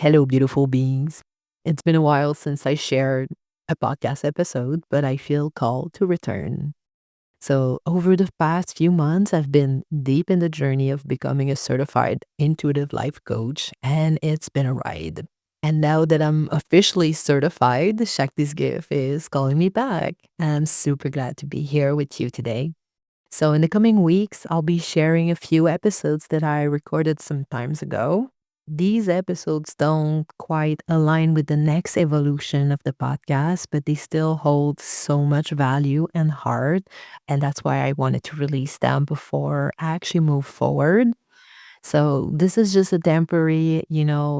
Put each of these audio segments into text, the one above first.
Hello, beautiful beings. It's been a while since I shared a podcast episode, but I feel called to return. So, over the past few months, I've been deep in the journey of becoming a certified intuitive life coach, and it's been a ride. And now that I'm officially certified, the Shakti's gift is calling me back. I'm super glad to be here with you today. So, in the coming weeks, I'll be sharing a few episodes that I recorded some times ago. These episodes don't quite align with the next evolution of the podcast, but they still hold so much value and heart. And that's why I wanted to release them before I actually move forward. So, this is just a temporary,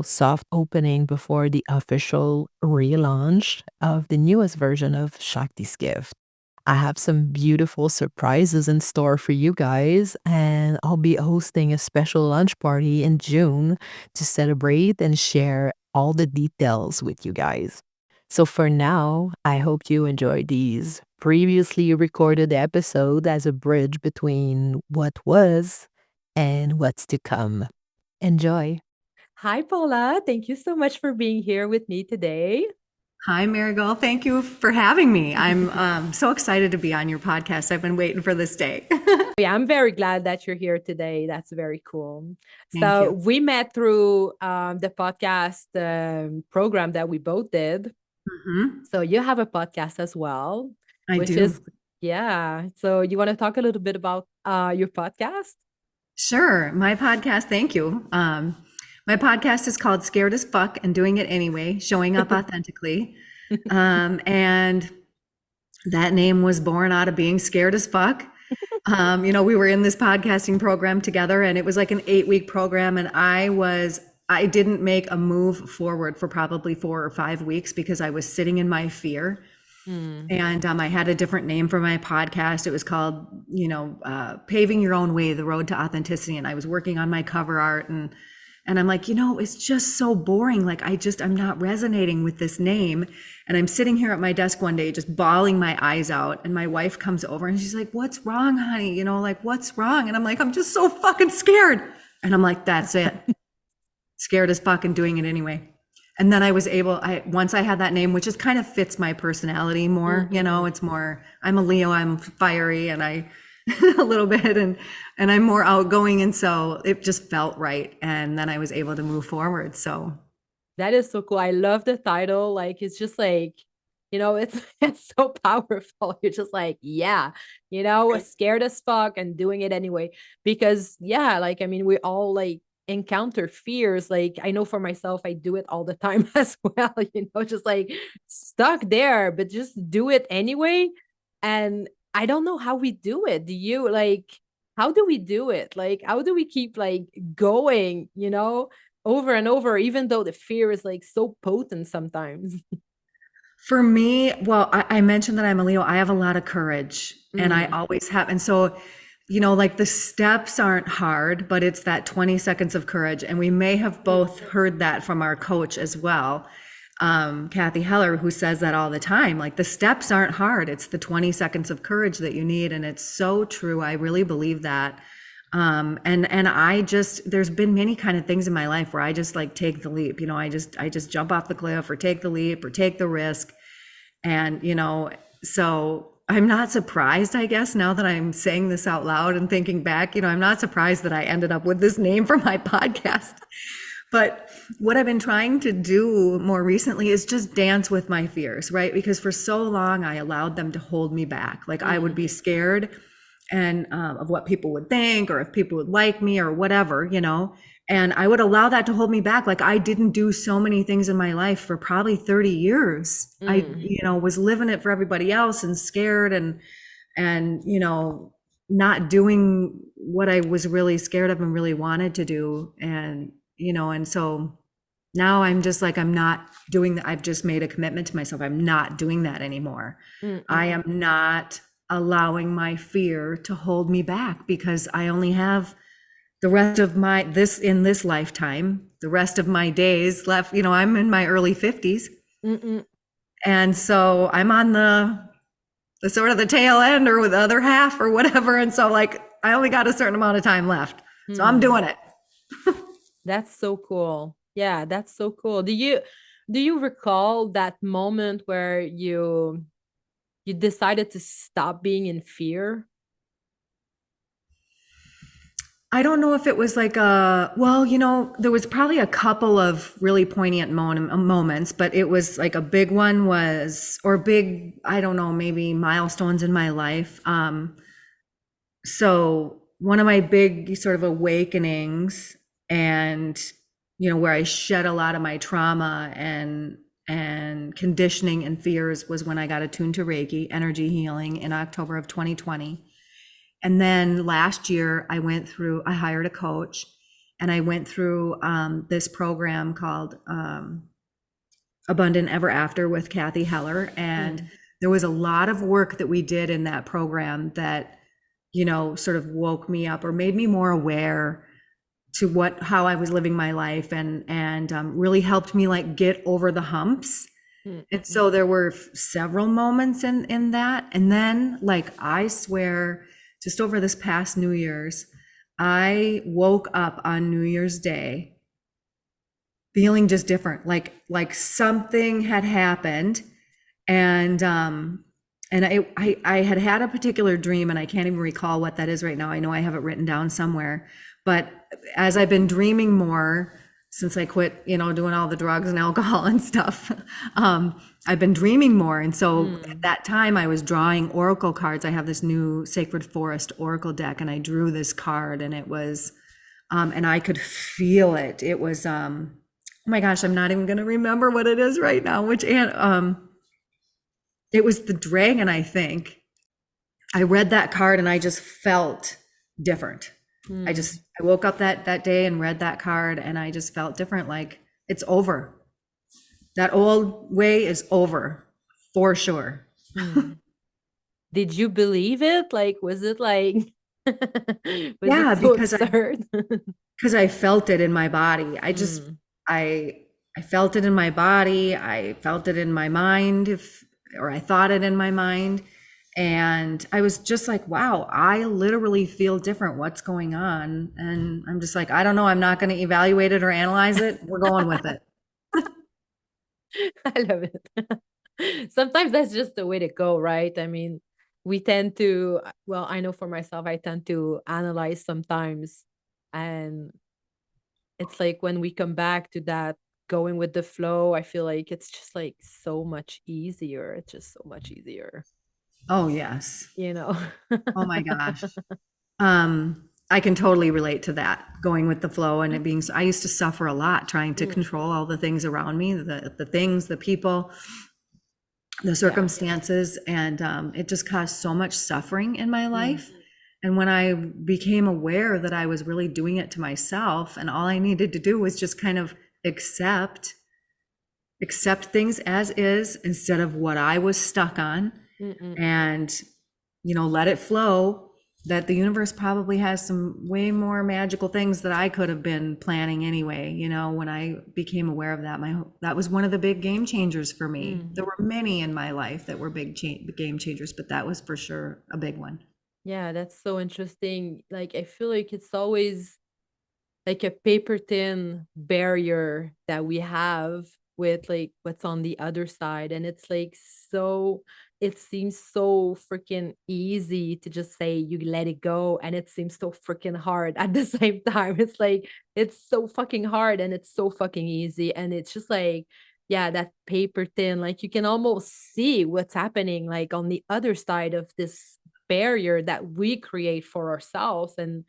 soft opening before the official relaunch of the newest version of Shakti's Gift. I have some beautiful surprises in store for you guys, and I'll be hosting a special lunch party in June to celebrate and share all the details with you guys. So for now, I hope you enjoy these previously recorded episodes as a bridge between what was and what's to come. Enjoy. Hi, Paula. Thank you so much for being here with me today. Hi, Marigol. Thank you for having me. I'm so excited to be on your podcast. I've been waiting for this day. Yeah, I'm very glad that you're here today. That's very cool. Thank So you. we met through the podcast program that we both did. Hmm. So you have a podcast as well, I which is, do. yeah. So you want to talk a little bit about your podcast? Sure. My podcast, thank you. My podcast is called Scared as Fuck and Doing It Anyway, Showing Up Authentically. And that name was born out of being scared as fuck. We were in this podcasting program together and it was like an 8-week program. And I didn't make a move forward for probably 4 or 5 weeks because I was sitting in my fear. Mm. And I had a different name for my podcast. It was called, Paving Your Own Way, The Road to Authenticity. And I was working on my cover art and I'm like, it's just so boring. Like I'm not resonating with this name. And I'm sitting here at my desk one day, just bawling my eyes out. And my wife comes over and she's like, "What's wrong, honey? What's wrong?" And I'm like, "I'm just so fucking scared." And I'm like, "That's it. Scared as fucking doing it anyway." And then once I had that name, which just kind of fits my personality more, it's more, I'm a Leo, I'm fiery and I a little bit and I'm more outgoing. And so it just felt right. And then I was able to move forward. So That is so cool. I love the title. Like, it's just like, it's it's so powerful. You're just like, yeah, scared as fuck and doing it anyway. Because yeah, like I mean, we all like encounter fears. Like I know for myself, I do it all the time as well, just like stuck there, but just do it anyway. And I don't know how we do it. Do you like how do we do it? Like, how do we keep like going, over and over, even though the fear is like so potent sometimes? for me, well, I mentioned that I'm a Leo. I have a lot of courage and I Mm. always have. And so, like the steps aren't hard, but it's that 20 seconds of courage. And we may have both heard that from our coach as well, Kathy Heller, who says that all the time. Like the steps aren't hard. It's the 20 seconds of courage that you need. And it's so true. I really believe that. And there's been many kind of things in my life where I just like take the leap, I just jump off the cliff or take the leap or take the risk. And, so I'm not surprised, I guess, now that I'm saying this out loud and thinking back, I'm not surprised that I ended up with this name for my podcast. But what I've been trying to do more recently is just dance with my fears, right? Because for so long I allowed them to hold me back. Like I would be scared and of what people would think or if people would like me or whatever, and I would allow that to hold me back. Like I didn't do so many things in my life for probably 30 years. I, was living it for everybody else and scared and, not doing what I was really scared of and really wanted to do. And so now I'm just like, I'm not doing that. I've just made a commitment to myself. I'm not doing that anymore. I am not allowing my fear to hold me back because I only have the rest of in this lifetime, the rest of my days left. I'm in my early 50s. Mm-mm. And so I'm on the sort of the tail end or with the other half or whatever. And so like, I only got a certain amount of time left. So I'm doing it. That's so cool. Yeah, that's so cool. Do you recall that moment where you decided to stop being in fear? I don't know if it was like well, there was probably a couple of really poignant moments, but it was like a big one was, or big, I don't know, maybe milestones in my life. So one of my big sort of awakenings and, where I shed a lot of my trauma and conditioning and fears was when I got attuned to Reiki, energy healing in October of 2020. And then last year, I hired a coach and I went through this program called Abundant Ever After with Kathy Heller. And Mm, there was a lot of work that we did in that program that, sort of woke me up or made me more aware to how I was living my life and really helped me like get over the humps. mm, And mm, so there were several moments in that. And then, like, I swear, just over this past New Year's, I woke up on New Year's Day feeling just different, like something had happened. And I had had a particular dream, and I can't even recall what that is right now. I know I have it written down somewhere, but as I've been dreaming more since I quit, doing all the drugs and alcohol and stuff, I've been dreaming more. And so at mm. that time, I was drawing oracle cards. I have this new Sacred Forest oracle deck, and I drew this card, and it was, and I could feel it. It was, oh my gosh, I'm not even going to remember what it is right now. It was the dragon, I think. I read that card and I just felt different. Mm. I woke up that day and read that card and I just felt different. Like it's over. That old way is over for sure. Mm. Did you believe it? Like, was it like, was it Yeah, so absurd? because I felt it in my body. Mm. I I felt it in my body. I felt it in my mind, or I thought it in my mind. And I was just like, wow, I literally feel different. What's going on? And I'm just like, I don't know. I'm not going to evaluate it or analyze it. We're going with it. I love it. Sometimes that's just the way to go, right? I mean, we tend to, well, I know for myself, I tend to analyze sometimes. And it's like when we come back to that going with the flow, I feel like it's just like so much easier. It's just so much easier, Oh, yes. you know? Oh my gosh. I can totally relate to that, going with the flow and it being, I used to suffer a lot trying to Mm, control all the things around me, the things, the people, the yeah. circumstances, and it just caused so much suffering in my Mm, life. And when I became aware that I was really doing it to myself, and all I needed to do was just kind of accept things as is instead of what I was stuck on, mm, mm. and let it flow, that the universe probably has some way more magical things that I could have been planning anyway. When I became aware of that, that was one of the big game changers for me. Mm. There were many in my life that were big game changers, but that was for sure a big one. Yeah, that's so interesting. Like, I feel like it's always like a paper thin barrier that we have with like what's on the other side. And it's like so, it seems so freaking easy to just say you let it go. And it seems so freaking hard at the same time. It's like, it's so fucking hard and it's so fucking easy. And it's just like, yeah, that paper thin, like you can almost see what's happening like on the other side of this barrier that we create for ourselves. And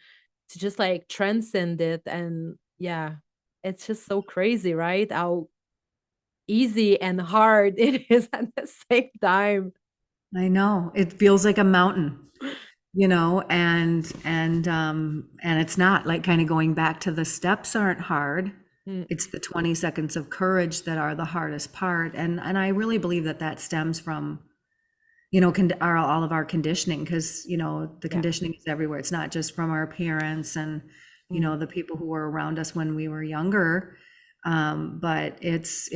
to just like transcend it. And yeah, it's just so crazy, right? How easy and hard it is at the same time. I know it feels like a mountain, and it's not, like, kind of going back to the steps aren't hard. Mm, It's the 20 seconds of courage that are the hardest part. And I really believe that that stems from, all of our conditioning, because, the yeah. conditioning is everywhere. It's not just from our parents and, Mm, the people who were around us when we were younger. But it's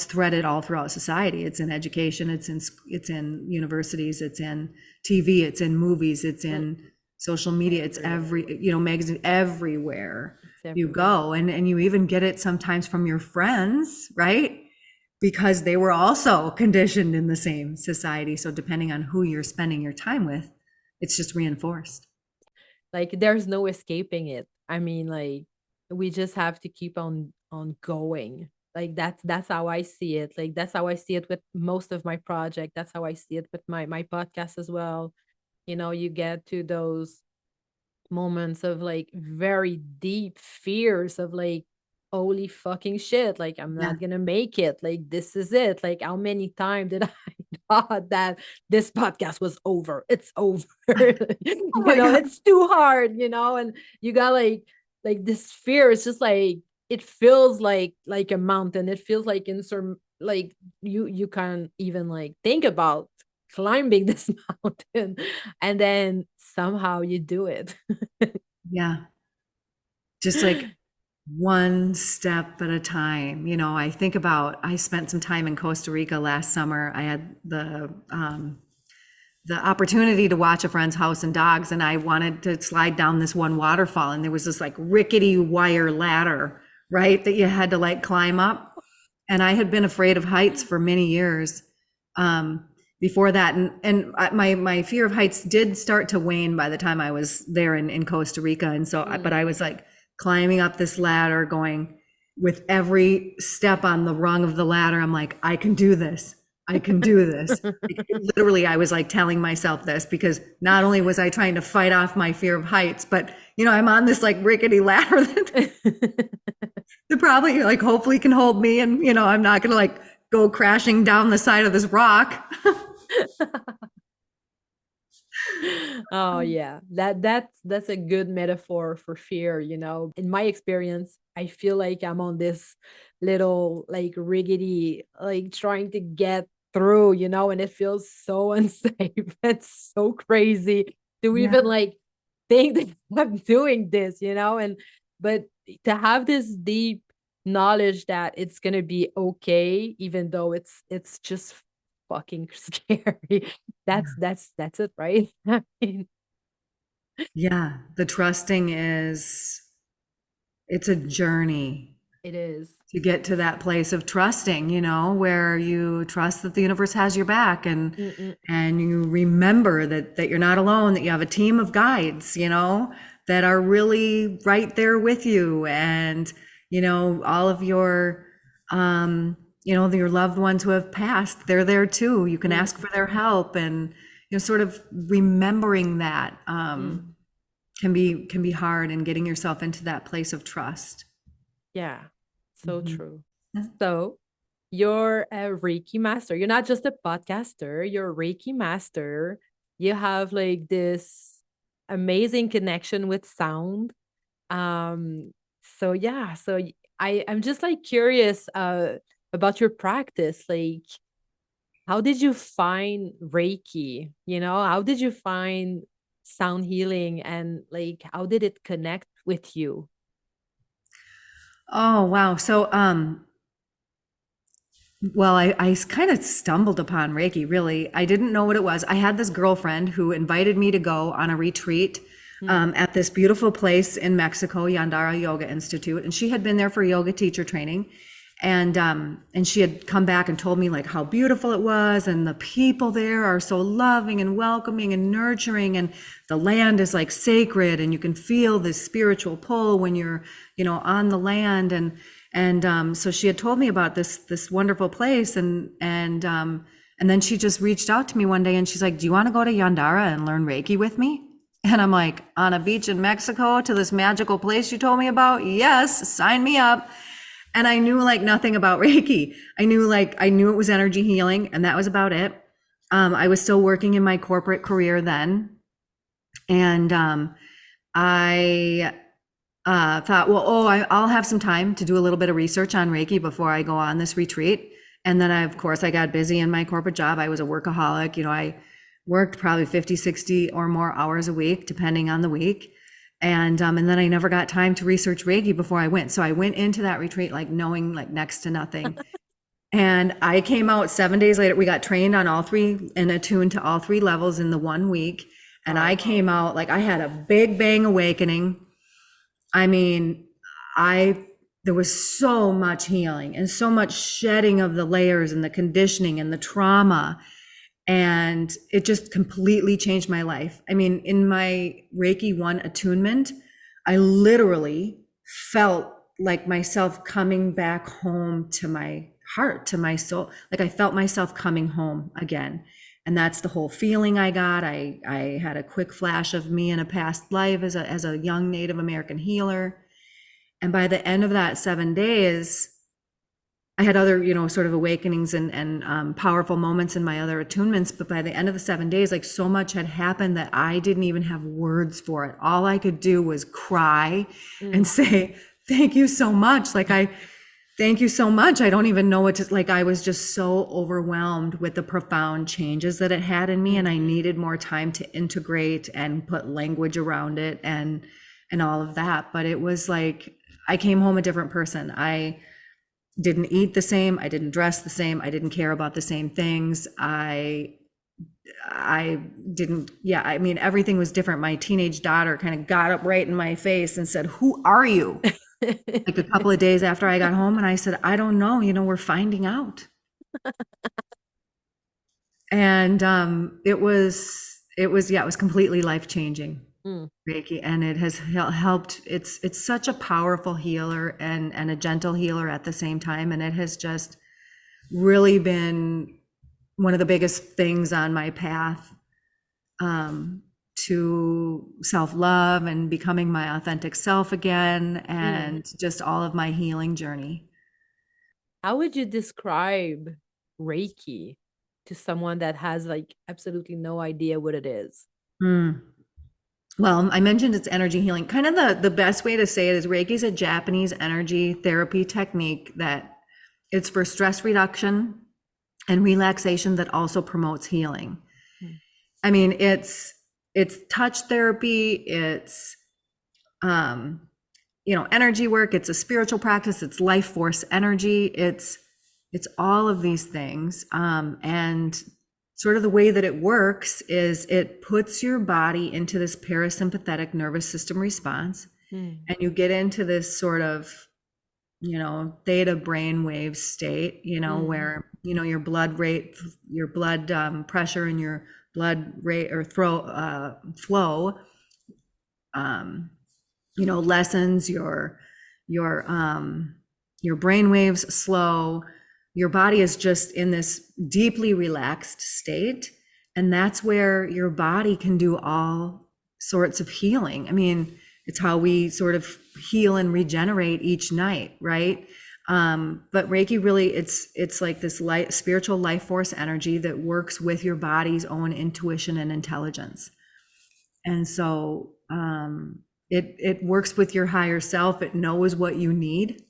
threaded all throughout society. It's in education, it's in universities, it's in TV, it's in movies, it's mm, in social media, it's Everywhere. magazine, everywhere It's you everywhere. go. And you even get it sometimes from your friends, right? Because they were also conditioned in the same society. So depending on who you're spending your time with, it's just reinforced. Like there's no escaping it. I mean, like we just have to keep on going. Like that's how I see it. Like that's how I see it with most of my project. That's how I see it with my podcast as well. You get to those moments of like very deep fears of like holy fucking shit, like I'm Yeah. not gonna make it, like this is it, like how many times did I thought that this podcast was over, it's over. Oh my God. It's too hard, and you got like this fear. It's just like it feels like a mountain. It feels like in some, like you can't even like think about climbing this mountain, and then somehow you do it. Yeah. Just like one step at a time. I think about, I spent some time in Costa Rica last summer. I had the opportunity to watch a friend's house and dogs, and I wanted to slide down this one waterfall, and there was this like rickety wire ladder, right, that you had to like climb up. And I had been afraid of heights for many years um, before that, and my fear of heights did start to wane by the time I was there in Costa Rica. And so, but I was like climbing up this ladder, going with every step on the rung of the ladder. I'm like, I can do this. I can do this. Literally, I was like telling myself this because not only was I trying to fight off my fear of heights, but I'm on this like rickety ladder that probably like hopefully can hold me, and I'm not gonna like go crashing down the side of this rock. Oh yeah, that's a good metaphor for fear. In my experience, I feel like I'm on this little like riggedy, like trying to get through, and it feels so unsafe. It's so crazy to Yeah, even like think that I'm doing this, and but to have this deep knowledge that it's gonna be okay, even though it's just fucking scary. That's it, right? I mean, yeah, the trusting is, it's a journey it is. to get to that place of trusting, where you trust that the universe has your back, Mm-mm. and you remember that you're not alone, that you have a team of guides, that are really right there with you. And all of your loved ones who have passed, they're there too. You can ask for Mm-mm. their help, and sort of remembering that Mm. can be hard, and getting yourself into that place of trust. Yeah, so Mhm. true. So you're a Reiki master. You're not just a podcaster, you're a Reiki master. You have like this amazing connection with sound. Um, so yeah, I'm just like curious about your practice. Like, how did you find Reiki? How did you find sound healing, and like how did it connect with you? Oh, wow. So, well, I kind of stumbled upon Reiki, really. I didn't know what it was. I had this girlfriend who invited me to go on a retreat Mm, at this beautiful place in Mexico, Yandara Yoga Institute. And she had been there for yoga teacher training. And she had come back and told me like how beautiful it was, and the people there are so loving and welcoming and nurturing, and the land is like sacred, and you can feel this spiritual pull when you're on the land. And so she had told me about this wonderful place, and then she just reached out to me one day, and she's like, do you want to go to Yandara and learn Reiki with me? And I'm like, on a beach in Mexico to this magical place you told me about? Yes, sign me up. And I knew like nothing about Reiki. I knew it was energy healing, and that was about it. I was still working in my corporate career then. And I thought, well, I'll have some time to do a little bit of research on Reiki before I go on this retreat. And then of course, I got busy in my corporate job. I was a workaholic. I worked probably 50, 60 or more hours a week, depending on the week. And then I never got time to research Reiki before I went. So I went into that retreat like knowing like next to nothing. And I came out 7 days later. We got trained on all three and attuned to all three levels in the one week. And I came out like I had a big bang awakening. I mean, I there was so much healing and so much shedding of the layers and the conditioning and the trauma, and it just completely changed my life. I mean, in my Reiki 1 attunement, I literally felt like myself coming back home to my heart, to my soul. Like I felt myself coming home again. And that's the whole feeling I got. I had a quick flash of me in a past life as a young Native American healer. And by the end of that 7 days, I had other, sort of awakenings and powerful moments in my other attunements. But by the end of the 7 days, like so much had happened that I didn't even have words for it. All I could do was cry and say, thank you so much. Thank you so much. I don't even know what to, like, I was just so overwhelmed with the profound changes that it had in me. And I needed more time to integrate and put language around it and all of that. But it was like, I came home a different person. I didn't eat the same. I didn't dress the same. I didn't care about the same things. I didn't, yeah, I mean, everything was different. My teenage daughter kind of got up right in my face and said, "Who are you?" Like a couple of days after I got home. And I said, "I don't know. We're finding out." And yeah, it was completely life changing. Mm. Reiki, and it has helped. It's such a powerful healer and a gentle healer at the same time, and it has just really been one of the biggest things on my path to self-love and becoming my authentic self again, and just all of my healing journey. How would you describe Reiki to someone that has like absolutely no idea what it is? Mm. Well, I mentioned it's energy healing. Kind of the best way to say it is Reiki is a Japanese energy therapy technique that it's for stress reduction and relaxation that also promotes healing. I mean, it's touch therapy, it's energy work, it's a spiritual practice, it's life force energy, it's all of these things. And sort of the way that it works is it puts your body into this parasympathetic nervous system response, and you get into this sort of theta brainwave state, where your blood rate, your blood pressure, and your blood rate or flow lessens, your brain waves slow, your body is just in this deeply relaxed state, and that's where your body can do all sorts of healing. I mean, it's how we sort of heal and regenerate each night, right? But Reiki really, it's like this spiritual life force energy that works with your body's own intuition and intelligence. And so it works with your higher self. It knows what you need,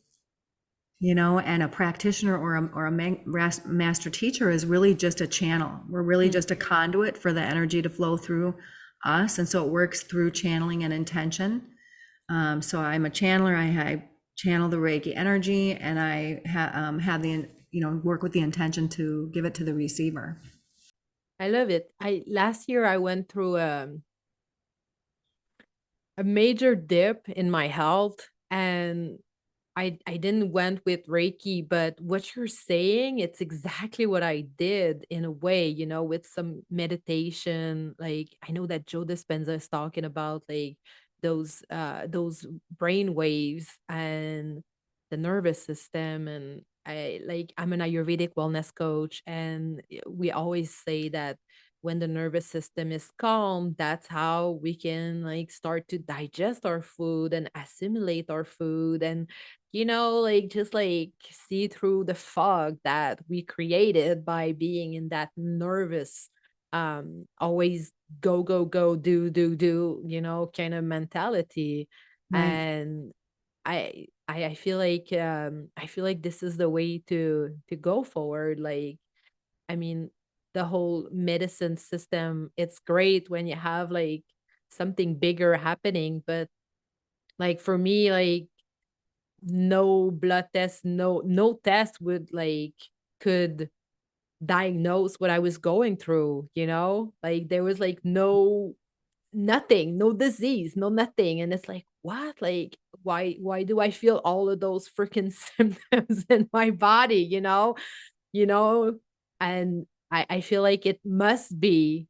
and a practitioner or a master teacher is really just a channel. We're really just a conduit for the energy to flow through us. And so it works through channeling and intention. So I'm a channeler. I channel the Reiki energy, and I have the, work with the intention to give it to the receiver. I love it. Last year I went through a major dip in my health, and I didn't went with Reiki, but what you're saying, it's exactly what I did in a way, with some meditation. Like I know that Joe Dispenza is talking about like those brain waves and the nervous system. And I'm an Ayurvedic wellness coach, and we always say that when the nervous system is calm, that's how we can like start to digest our food and assimilate our food, and like just like see through the fog that we created by being in that nervous, always go, go, go, do, kind of mentality. Right. And I feel like this is the way to go forward. Like, I mean, the whole medicine system, it's great when you have like something bigger happening, but like for me, like no blood test, no test would like could diagnose what I was going through. Like there was like no nothing, no disease, no nothing. And it's like, what? Like, why do I feel all of those freaking symptoms in my body, you know? And I feel like it must be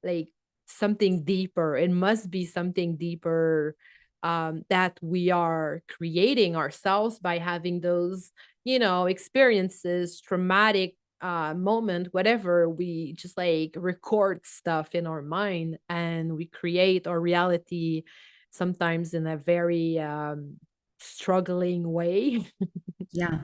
like something deeper. It must be something deeper, that we are creating ourselves by having those, experiences, traumatic moment, whatever. We just like record stuff in our mind and we create our reality sometimes in a very struggling way. Yeah.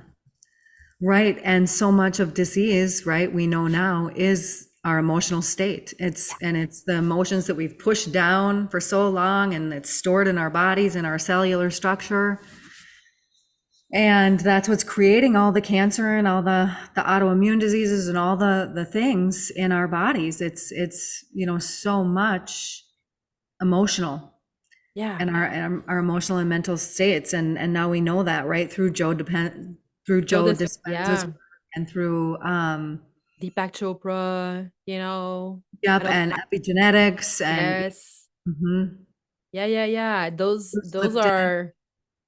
Right. And so much of disease, right, we know now is our emotional state. It's the emotions that we've pushed down for so long and it's stored in our bodies and our cellular structure. And that's what's creating all the cancer and all the autoimmune diseases and all the things in our bodies. It's, so much emotional Yeah. and our emotional and mental states. And now we know that, right? Through Joe Joe this, Dispenza's yeah. work and through Deepak Chopra, yep, I don't, and epigenetics and yes. mhm, Yeah, yeah, yeah. Those Bruce those Lipton. are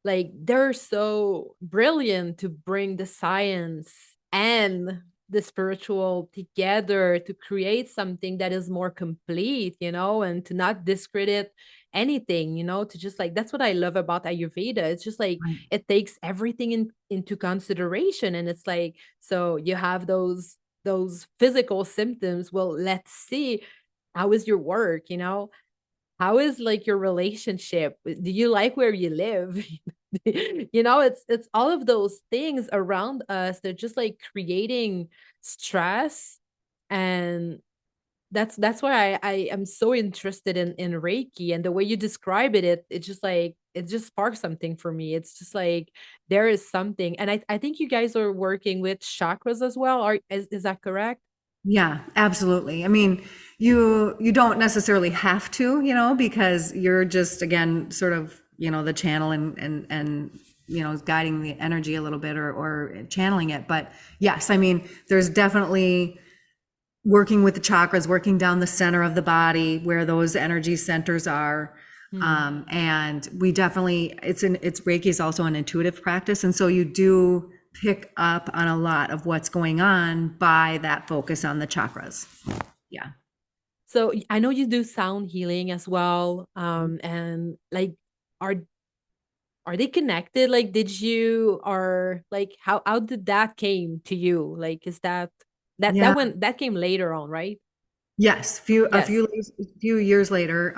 like they're so brilliant to bring the science and the spiritual together to create something that is more complete, and to not discredit anything, to just like that's what I love about Ayurveda. It's just like Right. it takes everything into consideration. And it's like, so you have those physical symptoms. Well, let's see how is your work, how is like your relationship? Do you like where you live? It's all of those things around us. They're just like creating stress. And that's why I am so interested in Reiki, and the way you describe it just like it just sparks something for me. It's just like there is something. And I think you guys are working with chakras as well. Is that correct? Yeah, absolutely. I mean, you don't necessarily have to, because you're just again sort of, the channel and guiding the energy a little bit or channeling it. But yes, I mean, there's definitely working with the chakras, working down the center of the body where those energy centers are. Hmm. And we definitely, it's Reiki is also an intuitive practice. And so you do pick up on a lot of what's going on by that focus on the chakras. Yeah. So I know you do sound healing as well. And like, are are they connected? Like, did you or like how did that came to you? Like, is that Yeah. went that came later on, right? Yes. Yes. A few years later,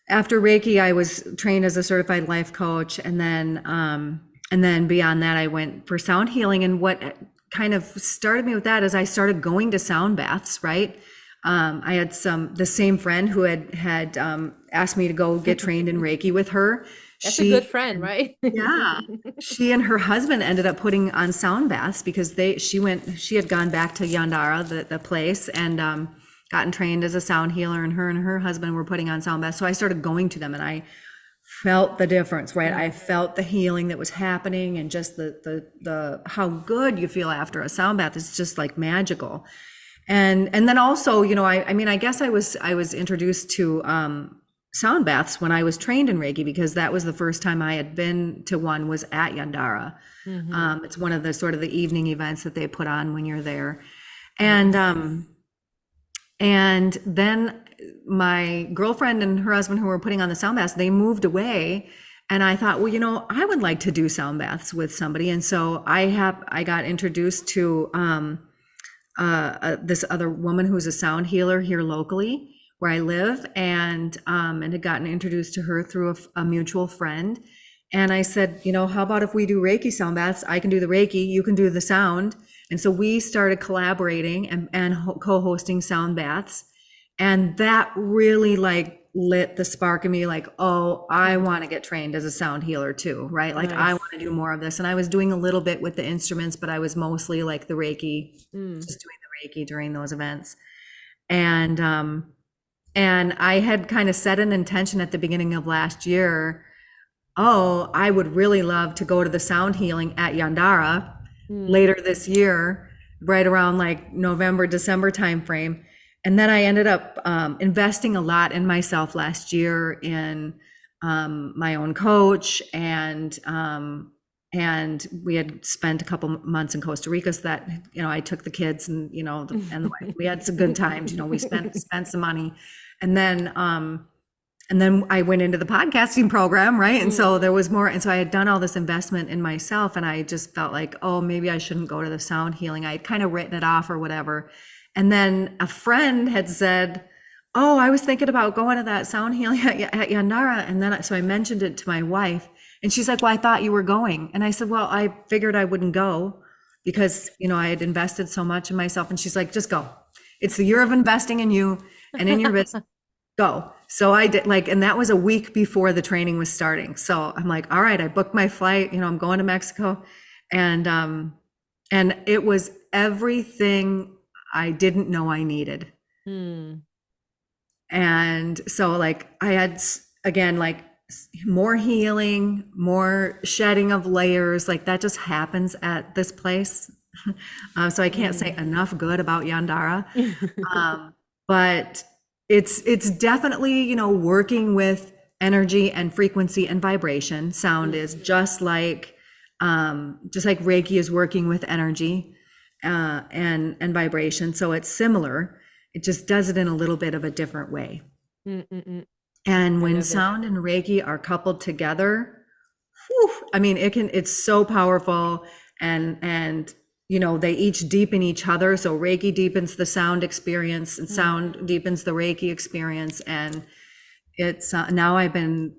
after Reiki, I was trained as a certified life coach, and then beyond that, I went for sound healing. And what kind of started me with that is I started going to sound baths. Right, I had the same friend who had asked me to go get trained in Reiki with her. That's a good She, friend, right? yeah, she and her husband ended up putting on sound baths because she had gone back to Yandara, the place, and gotten trained as a sound healer, and her husband were putting on sound baths. So I started going to them and I felt the difference, right? I Mm, felt the healing that was happening and just the how good you feel after a sound bath is just like magical. And then also, I mean, I guess I was introduced to sound baths when I was trained in Reiki because that was the first time I had been to one was at Yandara. mhm. It's one of the sort of the evening events that they put on when you're there. And Nice. and then my girlfriend and her husband who were putting on the sound baths, they moved away. And I thought, well, I would like to do sound baths with somebody. And so I got introduced to this other woman who's a sound healer here locally where I live, and had gotten introduced to her through a mutual friend. And I said, how about if we do Reiki sound baths? I can do the Reiki, you can do the sound. And so we started collaborating and co-hosting sound baths. And that really like lit the spark in me like, oh, I Mm, want to get trained as a sound healer too, right? Like I want nice. to do more of this. And I was doing a little bit with the instruments, but I was mostly like the Reiki, Mm, just doing the Reiki during those events. And and I had kind of set an intention at the beginning of last year. Oh, I would really love to go to the sound healing at Yandara mm, later this year, right around like November, December timeframe. And then I ended up investing a lot in myself last year in my own coach, and we had spent a couple months in Costa Rica, so that I took the kids and and the wife. We had some good times. We spent some money, and then I went into the podcasting program, right? And so there was more. And so I had done all this investment in myself, and I just felt like, oh, maybe I shouldn't go to the sound healing. I had kind of written it off or whatever. And then a friend had said, oh, I was thinking about going to that sound healing at Yandara. And then, so I mentioned it to my wife, and she's like, well, I thought you were going. And I said, well, I figured I wouldn't go because, I had invested so much in myself. And she's like, just go. It's the year of investing in you and in your business. Go. So I did, and that was a week before the training was starting. So I'm like, all right, I booked my flight, I'm going to Mexico. And it was everything I didn't know I needed. And so I had, again, more healing, more shedding of layers, that just happens at this place. So I can't say enough good about Yandara. But it's definitely, working with energy and frequency and vibration. Sound is just like Reiki is working with energy and vibration. So it's similar. It just does it in a little bit of a different way. And when sound and Reiki are coupled together, I mean, it's so powerful, and they each deepen each other. So Reiki deepens the sound experience, and sound deepens the Reiki experience. And it's now I'm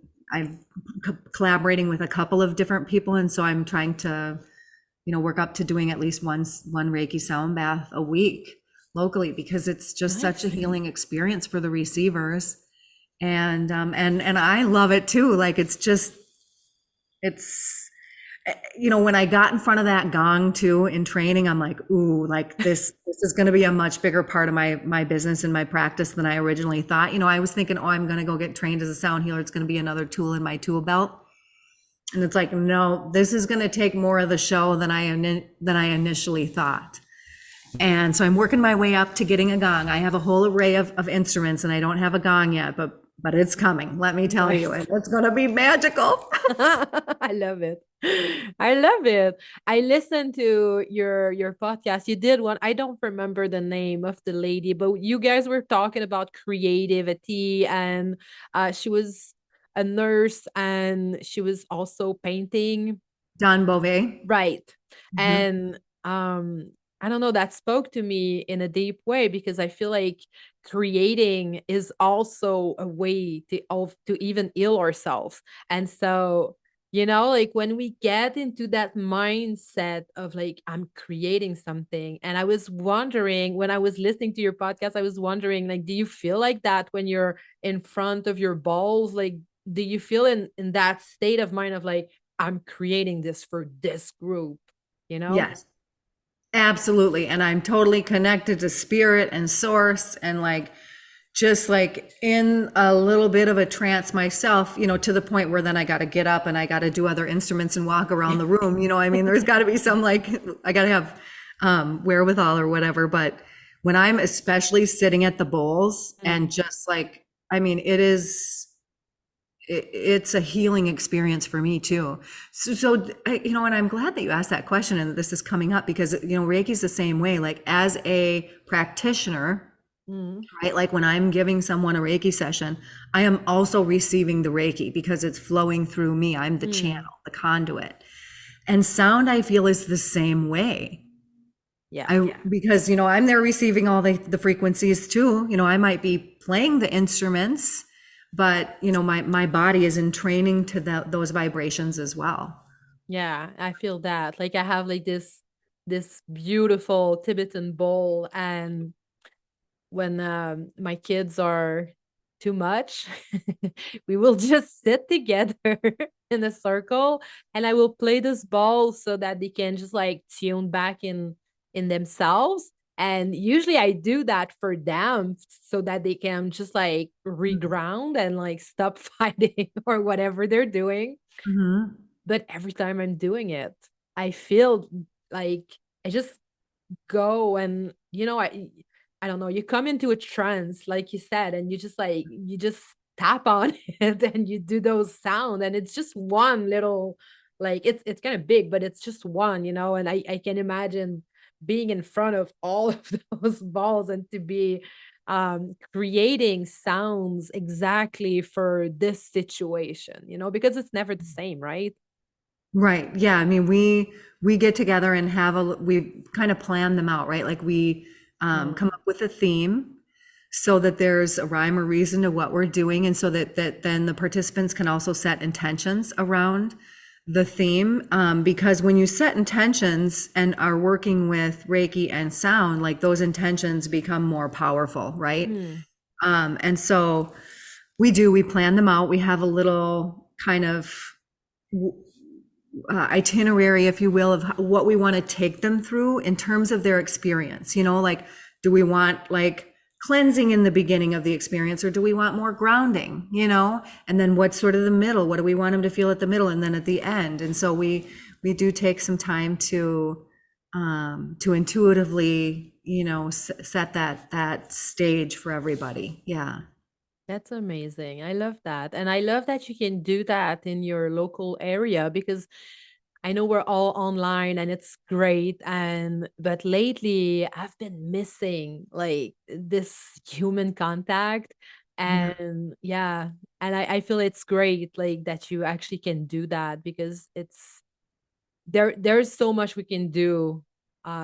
collaborating with a couple of different people, and so I'm trying to work up to doing at least one Reiki sound bath a week locally, because it's just such a healing experience for the receivers. And I love it too. When I got in front of that gong too in training, I'm like, ooh, this is going to be a much bigger part of my business and my practice than I originally thought. I was thinking, oh, I'm going to go get trained as a sound healer. It's going to be another tool in my tool belt. And it's like, no, this is going to take more of the show than I initially thought. And so I'm working my way up to getting a gong. I have a whole array of instruments, and I don't have a gong yet, but it's coming. Let me tell you, it's going to be magical. I love it. I love it. I listened to your podcast. You did one. I don't remember the name of the lady, but you guys were talking about creativity, and she was a nurse, and she was also painting. Don Beauvais. Right. And I don't know, that spoke to me in a deep way, because I feel like creating is also a way to even heal ourselves. And so, when we get into that mindset of I'm creating something, and I was wondering, when I was listening to your podcast, I was wondering, do you feel like that when you're in front of your balls? Do you feel in that state of mind of I'm creating this for this group, Yes. Absolutely. And I'm totally connected to spirit and source, and just in a little bit of a trance myself, to the point where then I got to get up and I got to do other instruments and walk around the room. I mean, there's got to be some I got to have wherewithal or whatever. But when I'm especially sitting at the bowls and just I mean, it's a healing experience for me too. So and I'm glad that you asked that question and this is coming up, because Reiki's the same way. As a practitioner, right? When I'm giving someone a Reiki session, I am also receiving the Reiki because it's flowing through me. I'm the channel, the conduit. And sound, I feel, is the same way. Because I'm there receiving all the frequencies too. I might be playing the instruments, but my body is in training to those vibrations as well. Yeah, I feel that. I have this beautiful Tibetan bowl, and when my kids are too much, we will just sit together in a circle, and I will play this ball so that they can just tune back in themselves. And usually I do that for them so that they can just reground and stop fighting or whatever they're doing. But every time I'm doing it, I feel I just go, and I don't know, you come into a trance, like you said, and you just tap on it and you do those sound, and it's just one little, like it's kind of big, but it's just one, and I can imagine being in front of all of those balls and to be creating sounds exactly for this situation, because it's never the same, right? Right. Yeah. I mean, we get together and we kind of plan them out, right? Like we come Mm. up with a theme so that there's a rhyme or reason to what we're doing, and so that then the participants can also set intentions around the theme. Because when you set intentions and are working with Reiki and sound, like those intentions become more powerful, right? Mm. And so we plan them out. We have a little kind of itinerary, if you will, of what we want to take them through in terms of their experience. Like, do we want like cleansing in the beginning of the experience, or do we want more grounding? And then what's sort of the middle? What do we want them to feel at the middle, and then at the end? And so we do take some time to intuitively, set that stage for everybody. Yeah. That's amazing. I love that. And I love that you can do that in your local area, because I know we're all online and it's great. But lately I've been missing like this human contact. Yeah. And yeah, and I feel it's great like that you actually can do that, because there's so much we can do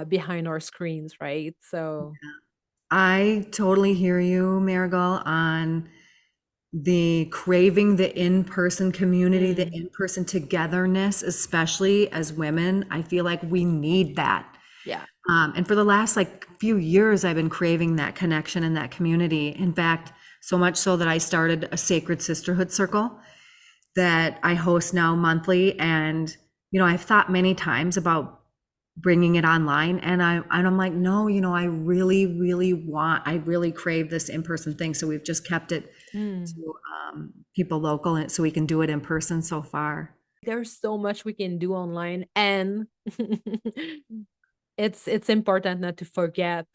behind our screens, right? So I totally hear you, Marigol, on the craving the in-person community, the mm, in-person togetherness, especially as women. I feel like we need that. yeah. And for the last like few years, I've been craving that connection and that community. In fact, so much so that I started a sacred sisterhood circle that I host now monthly. And, I've thought many times about bringing it online, and I'm like, no, I really crave this in-person thing. So we've just kept it Mm. to people local, and so we can do it in person so far. There's so much we can do online, and it's important not to forget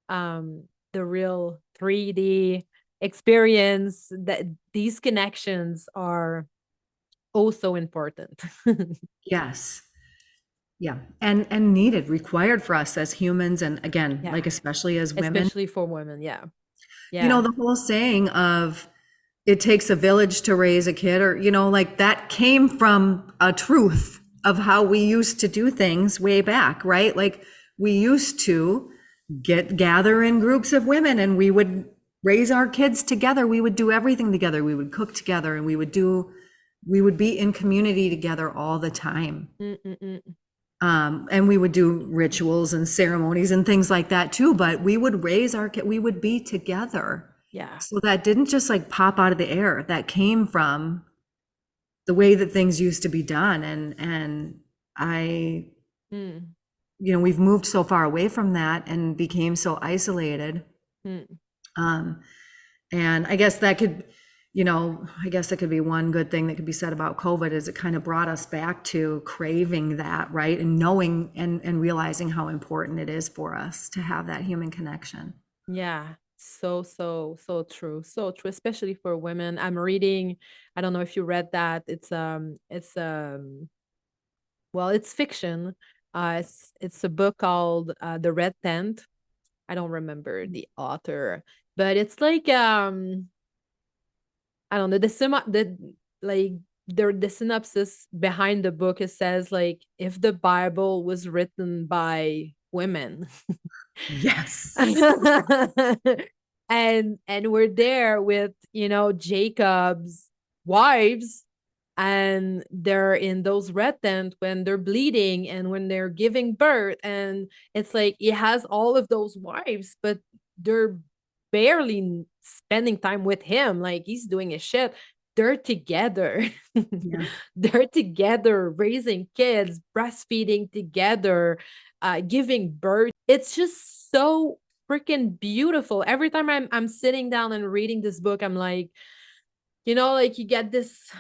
the real 3D experience, that these connections are also important. Yes. Yeah. And needed, required for us as humans, and again, Yeah, like especially as women. especially for women. Yeah. Yeah. The whole saying of it takes a village to raise a kid, or like that came from a truth of how we used to do things way back, right? Like we used to gather in groups of women, and we would raise our kids together. We would do everything together. We would cook together, and we would be in community together all the time. Mm-mm-mm. And we would do rituals and ceremonies and things like that too, but we would raise our kid, we would be together. Yeah. So that didn't just like pop out of the air. That came from the way that things used to be done. And I, Mm. we've moved so far away from that and became so isolated. Mm. Um, and I guess that could be one good thing that could be said about COVID, is it kind of brought us back to craving that, right? And knowing and realizing how important it is for us to have that human connection. Yeah. So true. So true, especially for women. I'm reading, I don't know if you read that. It's well, it's fiction. It's a book called The Red Tent. I don't remember the author, but it's like I don't know, like the synopsis behind the book, it says like if the Bible was written by women. Yes. And we're there with, Jacob's wives, and they're in those red tent when they're bleeding and when they're giving birth, and it's like he has all of those wives, but they're barely spending time with him, like he's doing his shit. They're together. Yeah. They're together raising kids, breastfeeding together, giving birth. It's just so freaking beautiful. Every time I'm sitting down and reading this book, I'm like, like you get this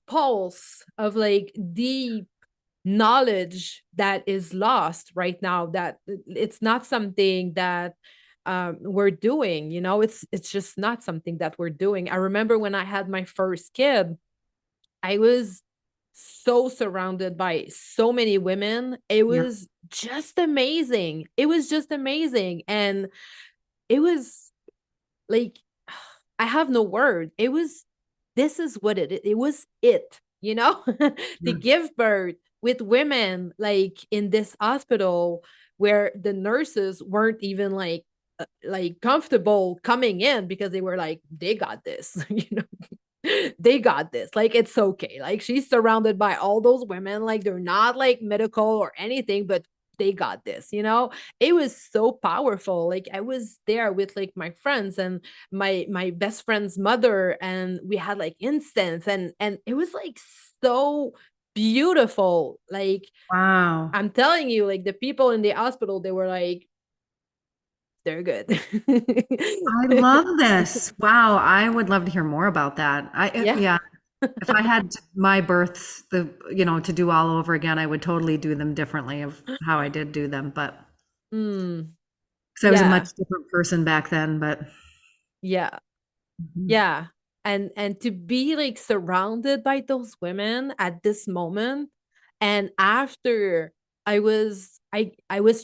pulse of like deep knowledge that is lost right now, that it's not something that we're doing, you know. It's just not something that we're doing. I remember when I had my first kid, I was so surrounded by so many women. It Yeah. was just amazing. It was just amazing. And it was like, I have no word. It was, this is what it was, you know, to Yeah. give birth with women like in this hospital where the nurses weren't even like comfortable coming in because they were like, they got this, you know, they got this. Like, it's okay. Like, she's surrounded by all those women. Like, they're not like medical or anything, but they got this, you know? It was so powerful. Like, I was there with like my friends and my best friend's mother, and we had like incense, and it was like so beautiful. Like, Wow. I'm telling you, like the people in the hospital, they were like, they're good. I love this. Wow. I would love to hear more about that. Yeah. Yeah. If I had my births, to do all over again, I would totally do them differently of how I did do them. But Mm, because I was a yeah. much different person back then. But Yeah. Mhm. Yeah. And to be like surrounded by those women at this moment, and after I was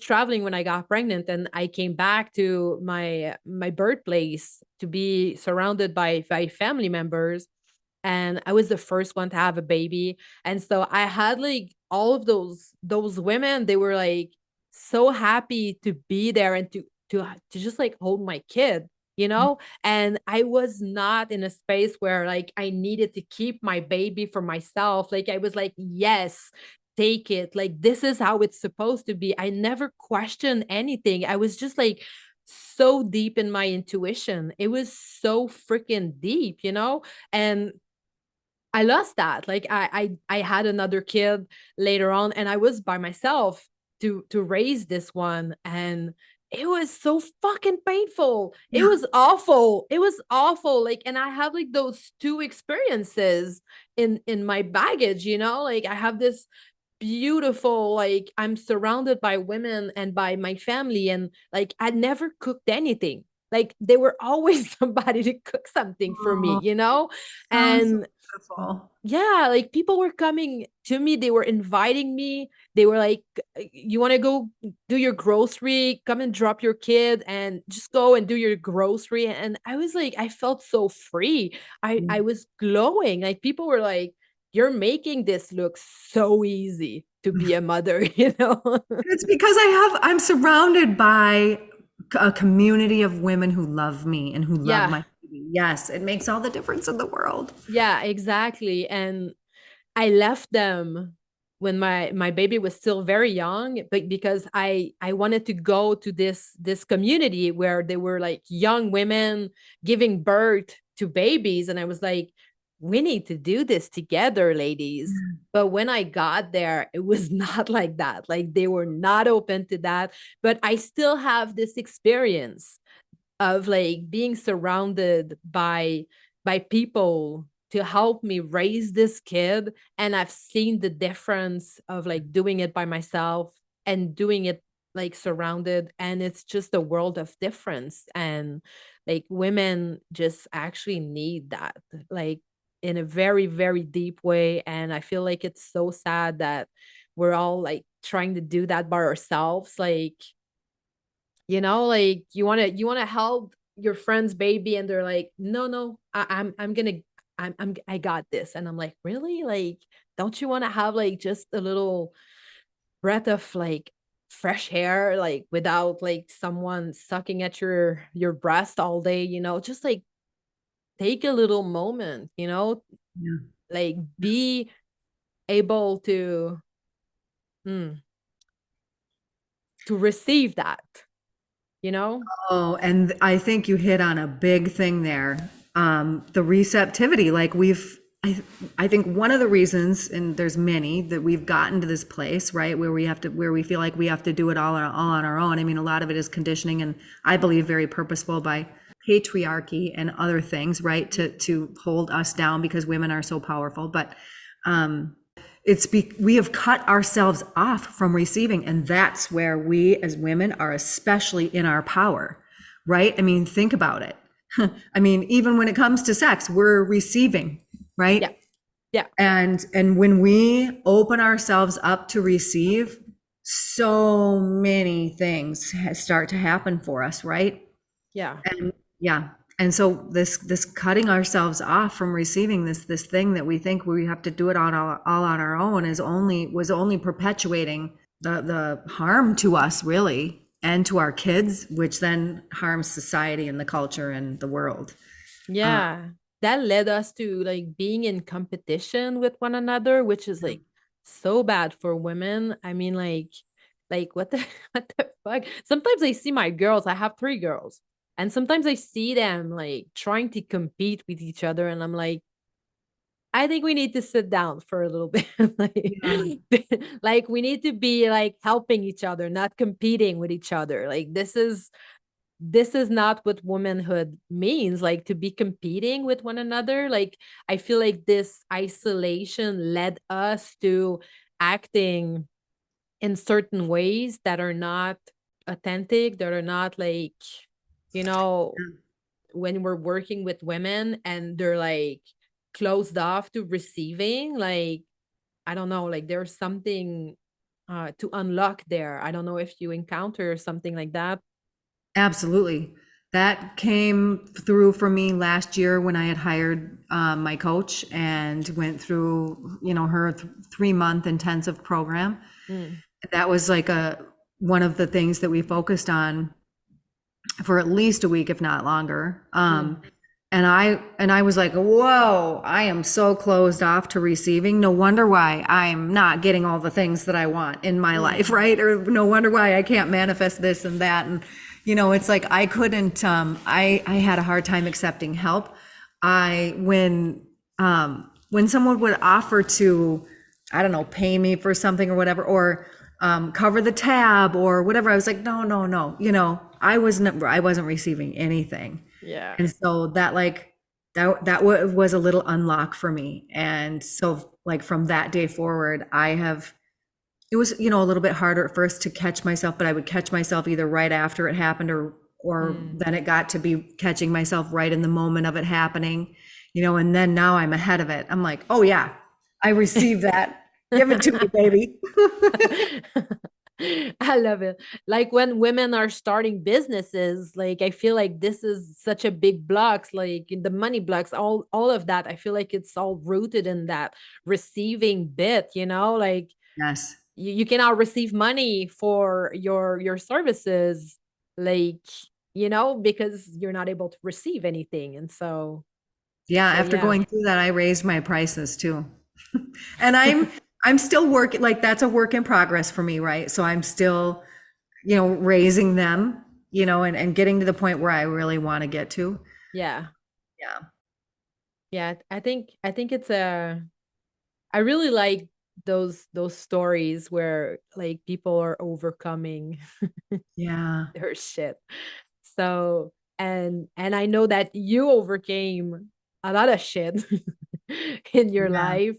traveling when I got pregnant, and I came back to my birthplace to be surrounded by family members, and I was the first one to have a baby. And so I had like all of those women, they were like so happy to be there and to just like hold my kid, you know? And I was not in a space where like I needed to keep my baby for myself. Like, I was like, yes, take it. Like, this is how it's supposed to be. I never questioned anything. I was just like so deep in my intuition. It was so freaking deep, you know? And I lost that. Like, I had another kid later on, and I was by myself to raise this one, and it was so fucking painful. It Yeah. was awful. It was awful. Like, and I have like those two experiences in my baggage, you know? Like, I have this beautiful, like, I'm surrounded by women and by my family, and like I never cooked anything. Like, they were always somebody to cook something for me, Oh, you know? sounds so And beautiful. yeah, like people were coming to me, they were inviting me. They were like, you want to go do your grocery? Come and drop your kid and just go and do your grocery. And I was like, I felt so free. I Yeah. was glowing. Like, people were like, you're making this look so easy to be a mother, you know? It's because I'm surrounded by a community of women who love me and who love Yeah, my baby. Yes, it makes all the difference in the world. yeah, exactly. And I left them when my baby was still very young, but because I wanted to go to this community where they were like young women giving birth to babies, and I was like, we need to do this together, ladies. But when I got there, it was not like that. Like, they were not open to that. But I still have this experience of like being surrounded by people to help me raise this kid, and I've seen the difference of like doing it by myself and doing it like surrounded, and it's just a world of difference. And like, women just actually need that, like, in a very very deep way. And I feel like it's so sad that we're all like trying to do that by ourselves. Like, you know, like, you want to help your friend's baby, and they're like, no, no, I'm gonna, I got this. And I'm like, really? Like, don't you want to have like just a little breath of like fresh air, like without like someone sucking at your breast all day, you know? Just like take a little moment, you know, Yeah. like be able mm, to receive that, you know? Oh, and I think you hit on a big thing there. The receptivity, like I think one of the reasons, and there's many, that we've gotten to this place, right, where we feel like we have to do it all on our own. I mean, a lot of it is conditioning, and I believe very purposeful by patriarchy and other things, right, to hold us down because women are so powerful. But um, we have cut ourselves off from receiving, and that's where we as women are especially in our power, right? I mean, think about it. I mean, even when it comes to sex, we're receiving, Yeah. right? Yeah. And when we open ourselves up to receive, so many things start to happen for us, right? Yeah. And yeah. And so this cutting ourselves off from receiving this thing that we think we have to do it on all on our own was only perpetuating the harm to us, really, and to our kids, which then harms society and the culture and the world. Uh, Yeah. That led us to like being in competition with one another, which is like so bad for women. I mean, like what the what the fuck? Sometimes I see my girls, I have three girls, and sometimes I see them like trying to compete with each other, and I'm like, I think we need to sit down for a little bit. like, yeah, like we need to be like helping each other, not competing with each other. Like this is not what womanhood means, like to be competing with one another. Like I feel like this isolation led us to acting in certain ways that are not authentic, that are not like, you know, when we're working with women and they're like closed off to receiving, like I don't know, like there's something to unlock there. I don't know if you encounter something like that. absolutely. That came through for me last year when I had hired my coach and went through, her 3-month intensive program. Mm, That was like one of the things that we focused on for at least a week, if not longer. mm, And I was like, whoa, I am so closed off to receiving. No wonder why I'm not getting all the things that I want in my life, mm, right? Or no wonder why I can't manifest this and that. And it's like I couldn't. I had a hard time accepting help. I when someone would offer to, I don't know, pay me for something or whatever, or cover the tab or whatever, I was like, no, no, no. I wasn't receiving anything. yeah. And so that was a little unlock for me. And so like from that day forward, it was, a little bit harder at first to catch myself, but I would catch myself either right after it happened or Mm. then it got to be catching myself right in the moment of it happening, and then now I'm ahead of it. I'm like, oh yeah, I received that. Give it to me, baby. I love it. Like when women are starting businesses, like I feel like this is such a big blocks, like in the money blocks, all of that. I feel like it's all rooted in that receiving bit, like Yes. you cannot receive money for your services, like, because you're not able to receive anything. And so Yeah, so after yeah. going through that, I raised my prices too. And I'm still working, like that's a work in progress for me, right? So I'm still, raising them, and getting to the point where I really want to get to. Yeah. Yeah. Yeah. I think it's a I really like those stories where like people are overcoming Yeah. their shit. So and I know that you overcame a lot of shit in your Yeah. life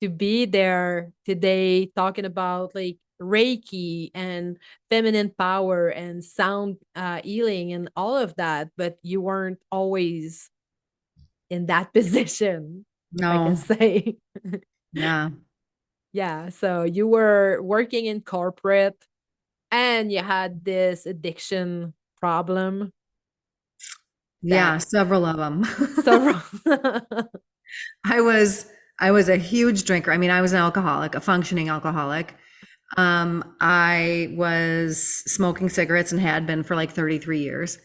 to be there today talking about like Reiki and feminine power and sound healing and all of that, but you weren't always in that position, if I can No. say. Yeah. Yeah, so you were working in corporate and you had this addiction problem Yeah. that Several of them. several. I was I was a huge drinker. I mean, I was an alcoholic, a functioning alcoholic. I was smoking cigarettes and had been for like 33 years.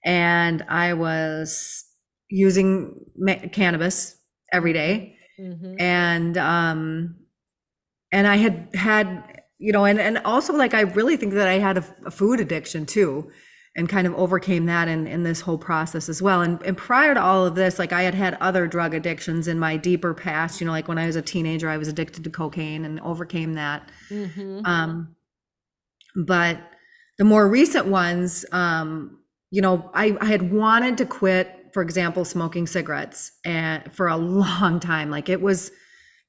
And I was using cannabis every Mhm, day. mhm. And I had, and also like I really think that I had a food addiction too, and kind of overcame that in this whole process as well. And prior to all of this, like I had other drug addictions in my deeper past, like when I was a teenager, I was addicted to cocaine and overcame that. Mhm. Um, but the more recent ones, I had wanted to quit, for example, smoking cigarettes and for a long time. Like it was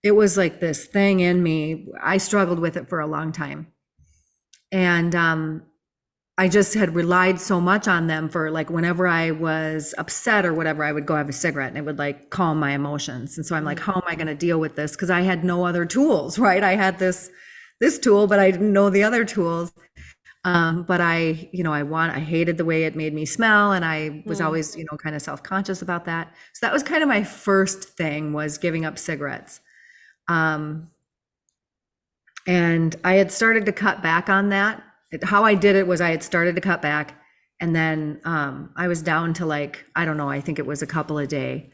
like this thing in me. I struggled with it for a long time. And I just had relied so much on them for like whenever I was upset or whatever, I would go have a cigarette and it would like calm my emotions. And so I'm like, how am I going to deal with this? Because I had no other tools, right? I had this tool, but I didn't know the other tools. But I hated the way it made me smell, and I was always, kind of self-conscious about that. So that was kind of my first thing, was giving up cigarettes. And I had started to cut back on that. How I did it was I had started to cut back, and then I was down to like, I don't know, I think it was a couple a day.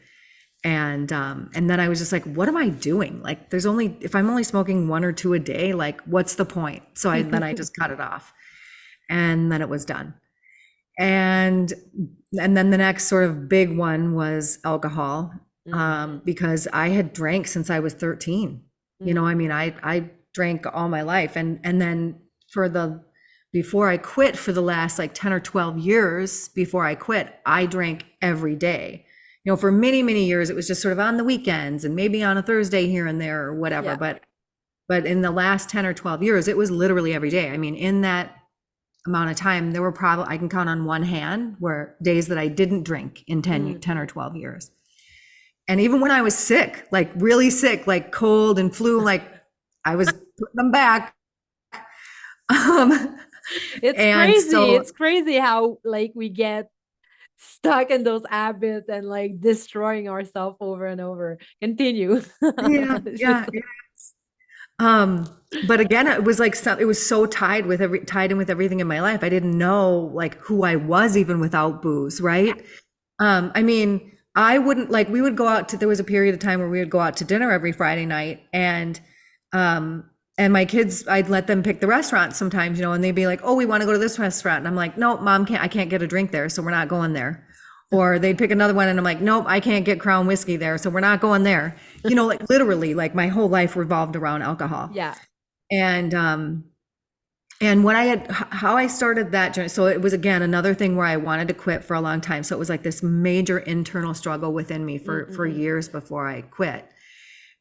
And then I was just like, what am I doing? Like, if I'm only smoking 1 or 2 a day, like, what's the point? So then I just cut it off, and then it was done. And then the next sort of big one was alcohol, because I had drank since I was 13. I mean, I drank all my life. And then before I quit, for the last like 10 or 12 years before I quit, I drank every day. For many, many years, it was just sort of on the weekends and maybe on a Thursday here and there or whatever. Yeah. But in the last 10 or 12 years, it was literally every day. I mean, in that amount of time, there were probably, I can count on one hand, where days that I didn't drink in 10 or 12 years. And even when I was sick, like really sick, like cold and flu, like I was putting them back. It's crazy. It's crazy how like we get stuck in those habits and like destroying ourselves over and over. Continue. Yeah. But again, it was like it was so tied in with everything in my life. I didn't know like who I was even without booze, right? I mean, I wouldn't like, we would go out to, there was a period of time where we would go out to dinner every Friday night, and my kids, I'd let them pick the restaurant sometimes, and they'd be like, oh, we want to go to this restaurant. And I'm like, no, Mom, I can't get a drink there, so we're not going there. Or they'd pick another one and I'm like, nope, I can't get Crown whiskey there, so we're not going there. Like literally, like my whole life revolved around alcohol. Yeah. And how I started that journey. So it was, again, another thing where I wanted to quit for a long time. So it was like this major internal struggle within me for years before I quit.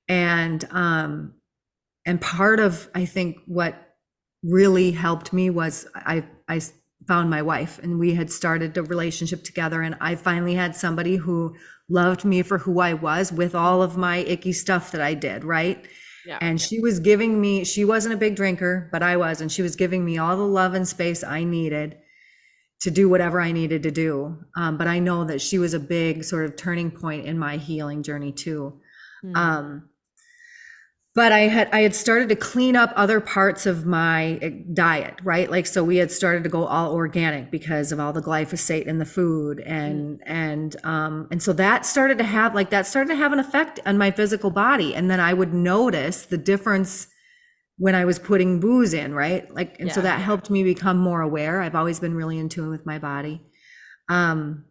And part of, I think, what really helped me was I found my wife, and we had started a relationship together, and I finally had somebody who loved me for who I was, with all of my icky stuff that I did, right? Yeah. And she was giving me, she wasn't a big drinker, but I was, and she was giving me all the love and space I needed to do whatever I needed to do. But I know that she was a big sort of turning point in my healing journey too. But I had started to clean up other parts of my diet, right? Like, so we had started to go all organic because of all the glyphosate in the food. And so that started to have an effect on my physical body. And then I would notice the difference when I was putting booze in, right? Like, and so that helped me become more aware. I've always been really in tune with my body. And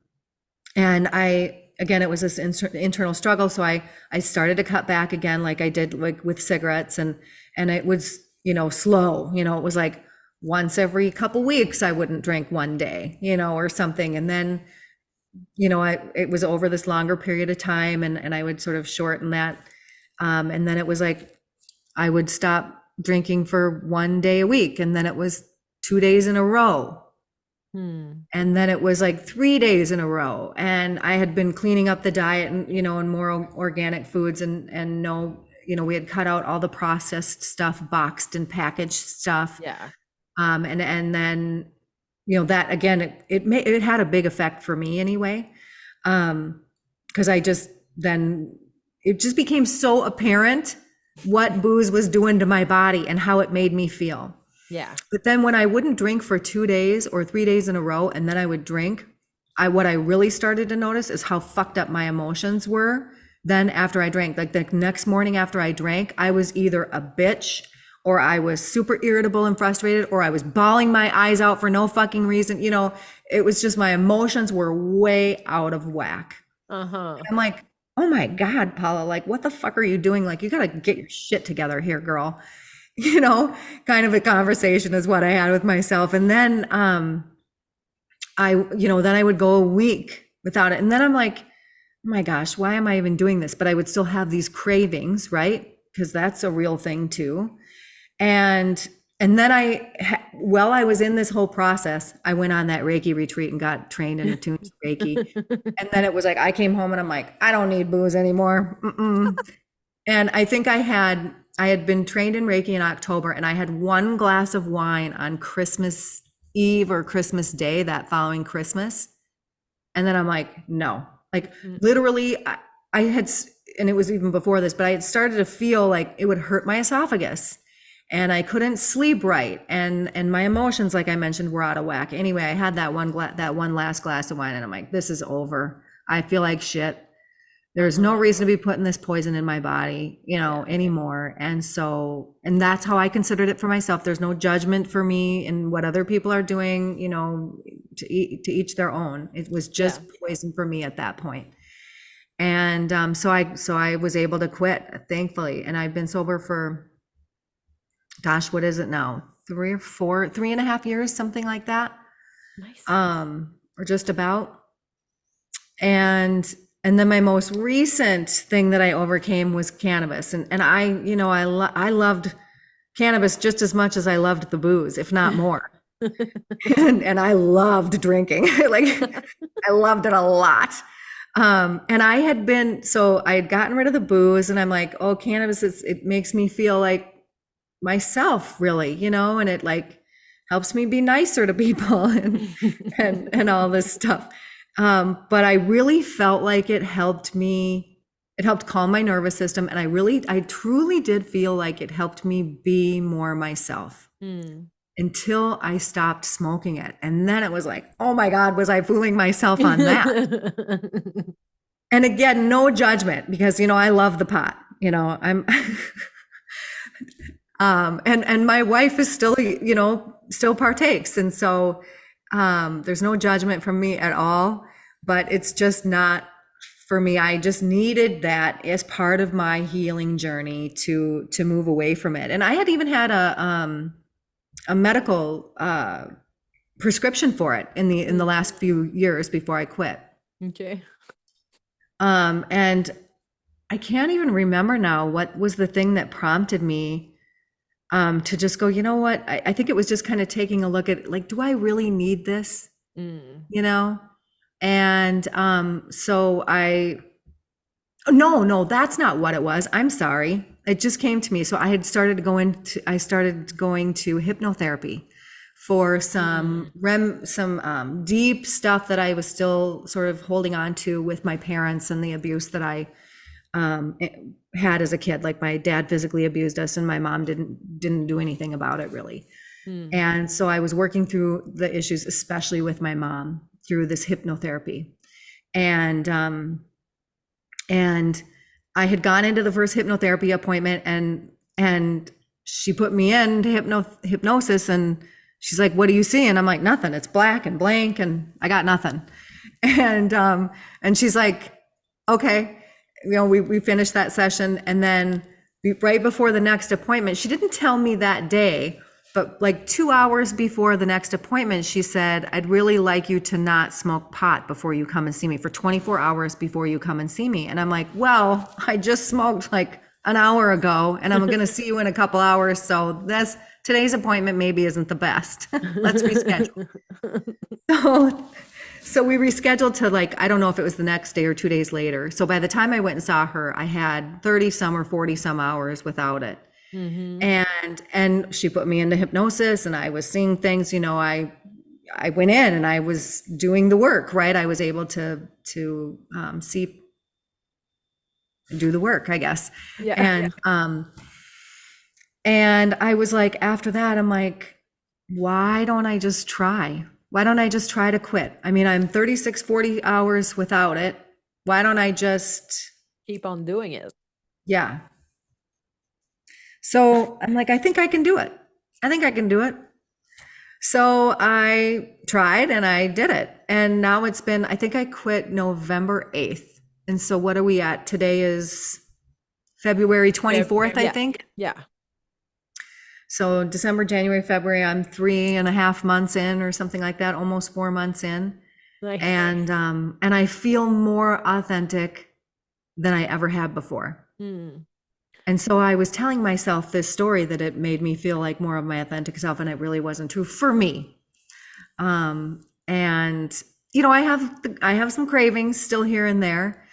again, it was this internal struggle. So I started to cut back again, like I did like with cigarettes, and it was, slow, it was like once every couple weeks, I wouldn't drink one day, or something. And then, it was over this longer period of time, and I would sort of shorten that. And then it was like, I would stop drinking for 1 day a week. And then it was 2 days in a row. And then it was like 3 days in a row. And I had been cleaning up the diet and, and more organic foods, and no, we had cut out all the processed stuff, boxed and packaged stuff. Yeah. And then, that again, it had a big effect for me anyway. Cause it just became so apparent what booze was doing to my body and how it made me feel. Yeah. But then when I wouldn't drink for 2 days or 3 days in a row, and then I would drink, what I really started to notice is how fucked up my emotions were. Then after I drank, like the next morning after I drank, I was either a bitch, or I was super irritable and frustrated, or I was bawling my eyes out for no fucking reason. It was just, my emotions were way out of whack. I'm like, oh my God, Paula, like, what the fuck are you doing? Like, you got to get your shit together here, girl. Kind of a conversation is what I had with myself. And then, then I would go a week without it. And then I'm like, oh my gosh, why am I even doing this? But I would still have these cravings, right? Because that's a real thing too. And And then while I was in this whole process, I went on that Reiki retreat and got trained and attuned to Reiki. And then it was like, I came home and I'm like, I don't need booze anymore. And I think I had been trained in Reiki in October, and I had one glass of wine on Christmas Eve or Christmas Day, that following Christmas. And then I'm like, no, like literally I had, and it was even before this, but I had started to feel like it would hurt my esophagus and I couldn't sleep right. And my emotions, like I mentioned, were out of whack. Anyway, I had that one last glass of wine and I'm like, this is over. I feel like shit. There's no reason to be putting this poison in my body, anymore. And so, and that's how I considered it for myself. There's no judgment for me in what other people are doing, to each their own. It was just poison for me at that point. And so I was able to quit, thankfully. And I've been sober for, gosh, what is it now? 3.5 years, something like that. Nice. Or just about. And then my most recent thing that I overcame was cannabis. And I loved cannabis just as much as I loved the booze, if not more. and I loved drinking. Like I loved it a lot. And I had gotten rid of the booze and I'm like, oh, cannabis, it makes me feel like myself really, and it like helps me be nicer to people and all this stuff. But I really felt like it helped calm my nervous system. And I truly did feel like it helped me be more myself until I stopped smoking it. And then it was like, oh my God, was I fooling myself on that? And again, no judgment because, I love the pot, I'm, and my wife is still, still partakes. And so, there's no judgment from me at all, but it's just not for me. I just needed that as part of my healing journey to move away from it. And I had even had a medical prescription for it in the last few years before I quit. Okay. And I can't even remember now what was the thing that prompted me to just go, you know what? I think it was just kind of taking a look at like, do I really need this? And so no, that's not what it was. I'm sorry. It just came to me. So I started going to hypnotherapy for some deep stuff that I was still sort of holding on to with my parents and the abuse that I had as a kid. Like my dad physically abused us and my mom didn't do anything about it really. And so I was working through the issues, especially with my mom, through this hypnotherapy. And I had gone into the first hypnotherapy appointment and she put me into hypnosis and she's like, what do you see? And I'm like, nothing. It's black and blank and I got nothing. And she's like, okay, we finished that session. And then right before the next appointment, she didn't tell me that day, but like 2 hours before the next appointment, she said, I'd really like you to not smoke pot before you come and see me, for 24 hours before you come and see me. And I'm like, well, I just smoked like an hour ago and I'm going to see you in a couple hours. So today's appointment maybe isn't the best. Let's reschedule. So we rescheduled to like, I don't know if it was the next day or 2 days later. So by the time I went and saw her, I had 30 some or 40 some hours without it. And she put me into hypnosis and I was seeing things, I went in and I was doing the work, right? I was able to do the work, I guess. Yeah. And I was like, after that, I'm like, why don't I just try? Why don't I just try to quit? I mean, I'm 36, 40 hours without it. Why don't I just keep on doing it? Yeah. So I'm like, I think I can do it. So I tried and I did it. And now I think I quit November 8th. And so what are we at? Today is February 24th, I think. Yeah. So December, January, February, I'm 3.5 months in or something like that, almost 4 months in. Nice. And I feel more authentic than I ever have before. And so I was telling myself this story that it made me feel like more of my authentic self, and it really wasn't true for me. And you know, I have some cravings still here and there,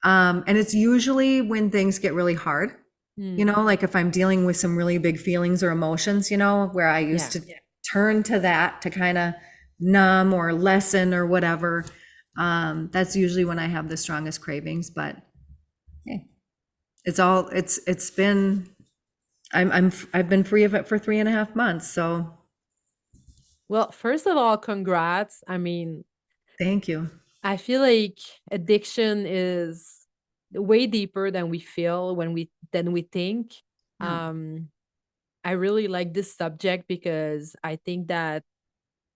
and it's usually when things get really hard. You Mm, know, like if I'm dealing with some really big feelings or emotions, you know, where I used yeah. to turn to that to kind of numb or lessen or whatever. That's usually when I have the strongest cravings. But hey, it's been I've been free of it for 3.5 months. So Well, first of all, congrats. I mean, thank you. I feel like addiction is way deeper than we feel than we think. Yeah. Um, I really like this subject because I think that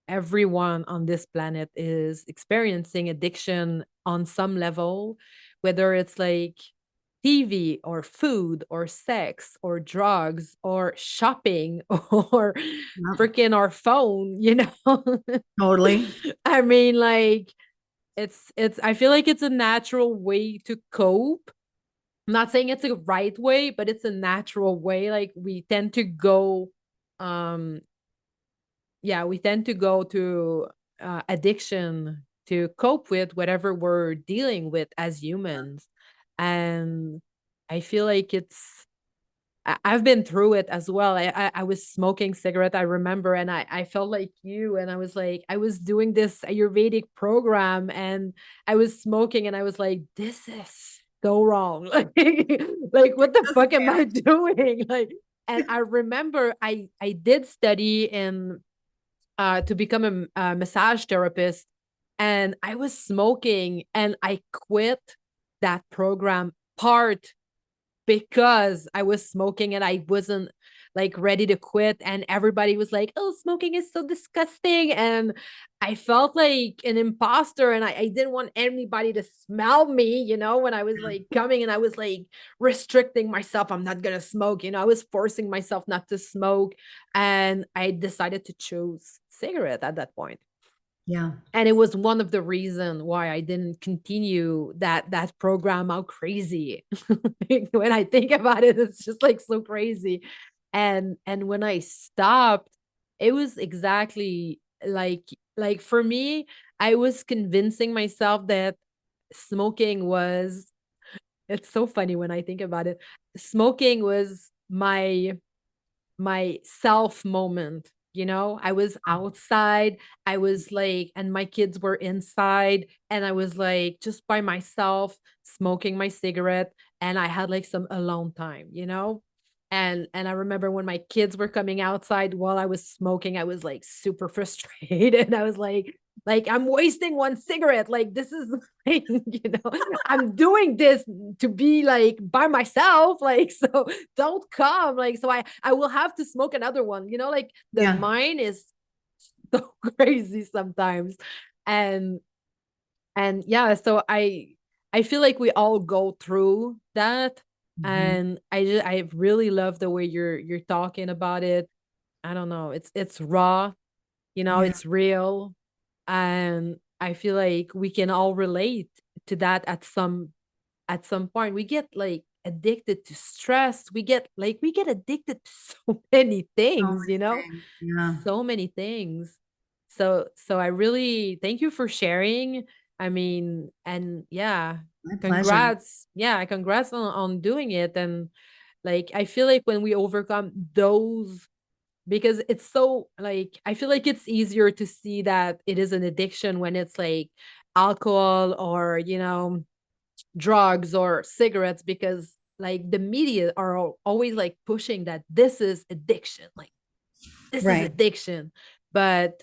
everyone on this planet is experiencing addiction on some level, whether it's like TV or food or sex or drugs or shopping or Yep. freaking our phone, you know? Totally. I mean, like, I feel like it's a natural way to cope. I'm not saying it's a right way, but it's a natural way. Like we tend to go um yeah, we tend to go to addiction to cope with whatever we're dealing with as humans. And I feel like I've been through it as well. I was smoking cigarette, I remember, and I felt like you, and I was like, I was doing this Ayurvedic program, and I was smoking, and I was like, this is so wrong. Like what the Doesn't fuck am I matter. doing? Like, and I remember I did study in to become a massage therapist, and I was smoking, and I quit that program part because I was smoking and I wasn't like ready to quit. And everybody was like, oh, smoking is so disgusting. And I felt like an imposter and I didn't want anybody to smell me, you know, when I was like coming and I was like restricting myself. I'm not going to smoke. You know, I was forcing myself not to smoke. And I decided to choose cigarette at that point, Yeah. and it was one of the reason why I didn't continue that program. How crazy. When I think about it, it's just like so crazy. And when I stopped, it was exactly like for me, I was convincing myself that smoking was, it's so funny when I think about it, smoking was my self moment. You know, I was outside, I was like, and my kids were inside, and I was like just by myself smoking my cigarette, and I had like some alone time, you know? And I remember when my kids were coming outside while I was smoking, I was like super frustrated. I was like I'm wasting one cigarette. Like this is like, you know, I'm doing this to be like by myself. Like, so don't come. Like, so I will have to smoke another one. You know, like the Yeah. mind is so crazy sometimes. And and yeah, so I feel like we all go through that. Mhm. And I really love the way you're talking about it. I don't know. It's raw, you know, Yeah. it's real. And I feel like we can all relate to that at some point. We get like addicted to stress. We get addicted to so many So things, you many know, things. Yeah. so many things. So I really thank you for sharing. I mean, and yeah, My pleasure. congrats. Yeah, congrats on doing it. And like I feel like when we overcome those, because it's so like I feel like it's easier to see that it is an addiction when it's like alcohol or, you know, drugs or cigarettes, because like the media are always like pushing that this is addiction, like this is Right. addiction. But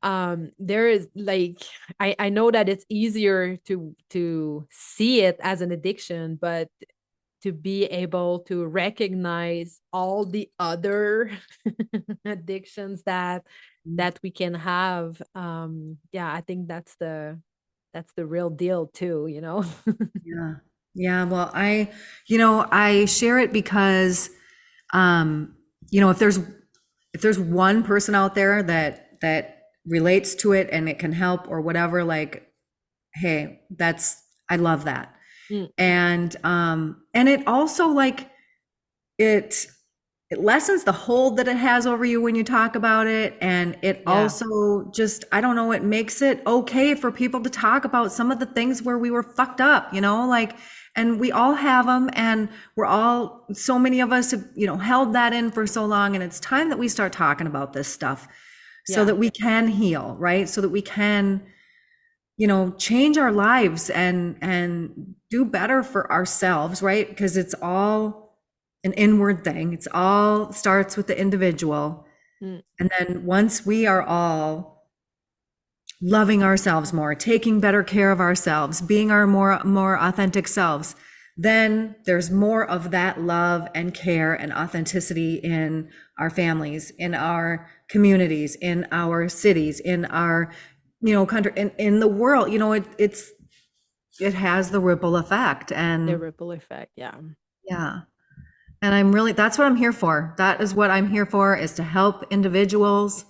there is like I know that it's easier to see it as an addiction, but to be able to recognize all the other addictions that we can have, yeah, I think that's the real deal too, you know. Yeah. Yeah. Well, you know, I share it because, um, you know, if there's one person out there that relates to it and it can help or whatever, like, hey, I love that. Mm, And it also like it it lessens the hold that it has over you when you talk about it, and it Yeah. also just, I don't know, it makes it okay for people to talk about some of the things where we were fucked up, like, and we all have them, and we're all, so many of us have, held that in for so long, and it's time that we start talking about this stuff so Yeah. that we can heal, right? So that we can, change our lives and do better for ourselves, right? Because it's all an inward thing. It's all starts with the individual. Mm. And then once we are all loving ourselves more, taking better care of ourselves, being our more authentic selves, then there's more of that love and care and authenticity in our families, in our communities, in our cities, in our country, in the world. It has the ripple effect. The And ripple effect. Yeah. yeah, and that's what I'm here for. That is what I'm here for, is to help individuals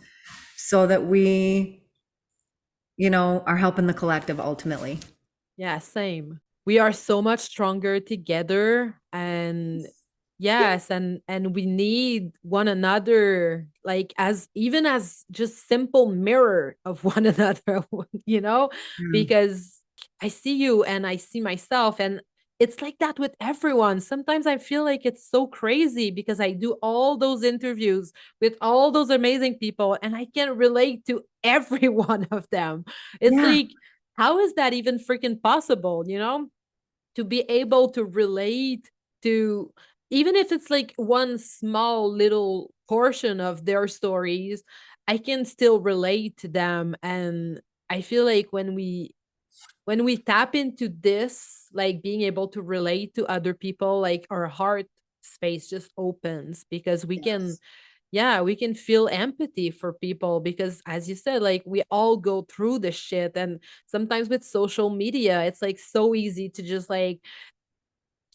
so that we, are helping the collective ultimately. Yeah, same. We are so much stronger together, and yes, and we need one another, like, as even as just simple mirror of one another, you know, Mm. because I see you and I see myself, and it's like that with everyone. Sometimes I feel like it's so crazy because I do all those interviews with all those amazing people and I can relate to every one of them. It's Yeah. like, how is that even freaking possible, to be able to relate to, even if it's like one small little portion of their stories, I can still relate to them. And I feel like when we tap into this, like being able to relate to other people, like our heart space just opens because we can, Yes. yeah, we can feel empathy for people because, as you said, like we all go through this shit. And sometimes with social media, it's like so easy to just like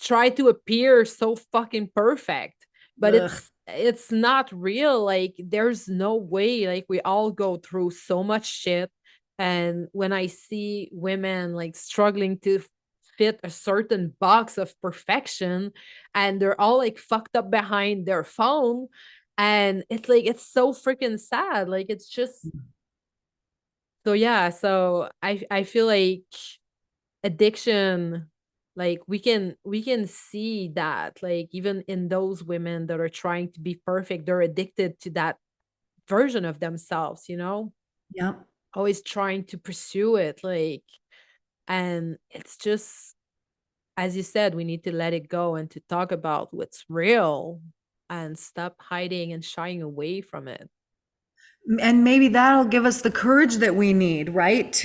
try to appear so fucking perfect, but Ugh. it's not real. Like there's no way. Like we all go through so much shit, and when I see women like struggling to fit a certain box of perfection, and they're all like fucked up behind their phone, and it's like it's so freaking sad. Like it's just, so yeah, so I feel like addiction, like we can see that, like even in those women that are trying to be perfect, they're addicted to that version of themselves, Yep. always trying to pursue it, like, and it's just, as you said, we need to let it go and to talk about what's real and stop hiding and shying away from it. And maybe that'll give us the courage that we need, right?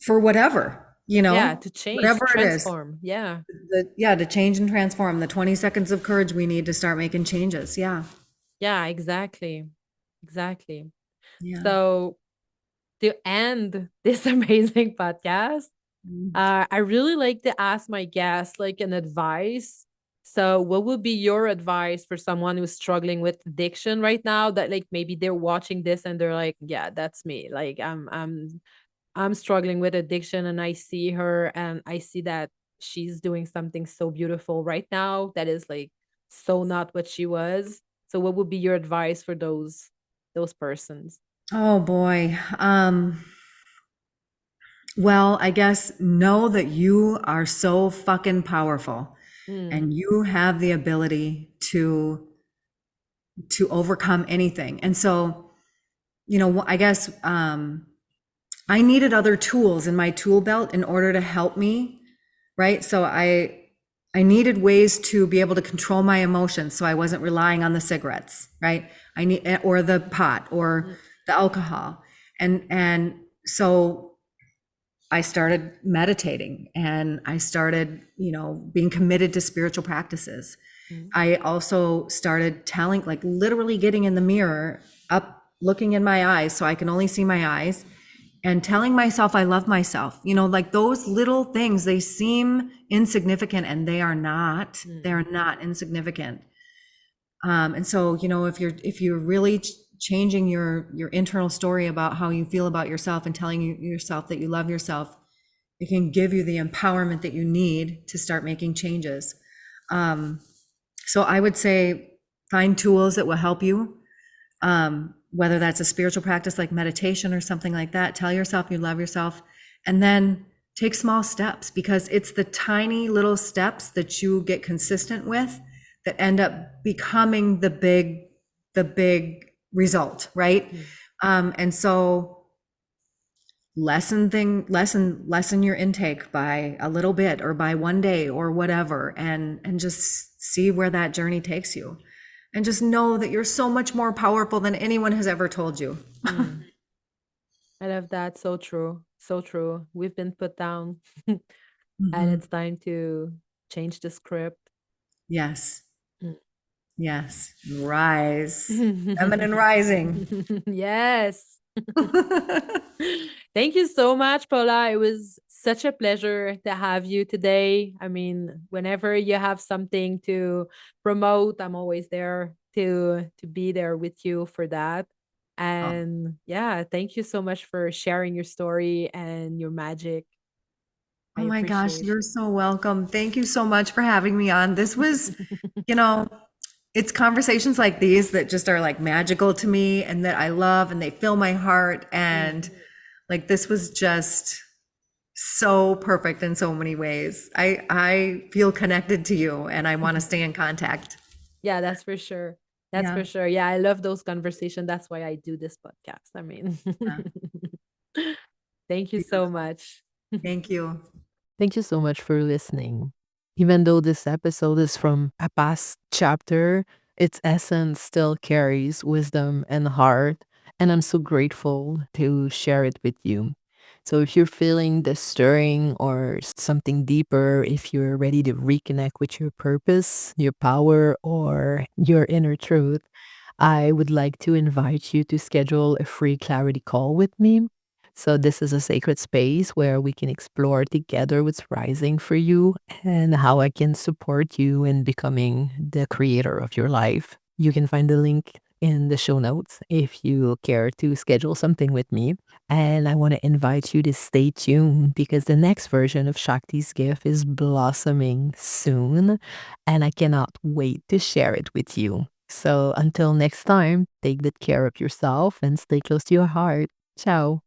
For whatever, Yeah, to change, to whatever it is. transform. Yeah. Yeah, to change and transform, the 20 seconds of courage we need to start making changes. Yeah. Yeah, exactly. Exactly. Yeah. So to end this amazing podcast, Mm. I really like to ask my guests like an advice. So, what would be your advice for someone who's struggling with addiction right now? That like maybe they're watching this and they're like, "Yeah, that's me. Like, I'm struggling with addiction, and I see her, and I see that she's doing something so beautiful right now that is like so not what she was." So, what would be your advice for those persons? Oh boy. Well, I guess know that you are so fucking powerful, Mm, and you have the ability to overcome anything. And so, I guess I needed other tools in my tool belt in order to help me, right? So I needed ways to be able to control my emotions so I wasn't relying on the cigarettes, right? I need, or the pot or mm, the alcohol. And so I started meditating, and I started, being committed to spiritual practices. mm, I also started telling, like literally getting in the mirror, up, looking in my eyes so I can only see my eyes, and telling myself I love myself. Like those little things, they seem insignificant, and they are not. mm. They're not insignificant. And so, if you're really changing your internal story about how you feel about yourself, and telling yourself that you love yourself, it can give you the empowerment that you need to start making changes. Um, So I would say find tools that will help you, whether that's a spiritual practice like meditation or something like that. Tell yourself you love yourself, and then take small steps, because it's the tiny little steps that you get consistent with that end up becoming the big result, right? Mm. And so lessen your intake by a little bit or by one day or whatever, and just see where that journey takes you, and just know that you're so much more powerful than anyone has ever told you. Mm. I love that. So true. So true. We've been put down and Mhm. it's time to change the script. Yes, Mm. yes, rise, feminine rising. Yes. Thank you so much, Paula. It was such a pleasure to have you today. I mean, whenever you have something to promote, I'm always there to be there with you for that. Oh, And yeah, thank you so much for sharing your story and your magic. I oh my gosh, appreciate. you're so welcome. Thank you so much for having me on. This was, you know, it's conversations like these that just are like magical to me and that I love, and they fill my heart. Mm. And like, this was just so perfect in so many ways. I feel connected to you, and I want to stay in contact. Yeah, that's for sure. That's Yeah. for sure. Yeah, I love those conversations. That's why I do this podcast. I mean, Yeah. thank you so Beautiful. much. Thank you. Thank you so much for listening. Even though this episode is from a past chapter, its essence still carries wisdom and heart, and I'm so grateful to share it with you. So if you're feeling the stirring or something deeper, if you're ready to reconnect with your purpose, your power, or your inner truth, I would like to invite you to schedule a free clarity call with me. So, this is a sacred space where we can explore together what's rising for you and how I can support you in becoming the creator of your life. You can find the link in the show notes if you care to schedule something with me. And I want to invite you to stay tuned because the next version of Shakti's gift is blossoming soon, and I cannot wait to share it with you. So, until next time, take good care of yourself and stay close to your heart. Ciao.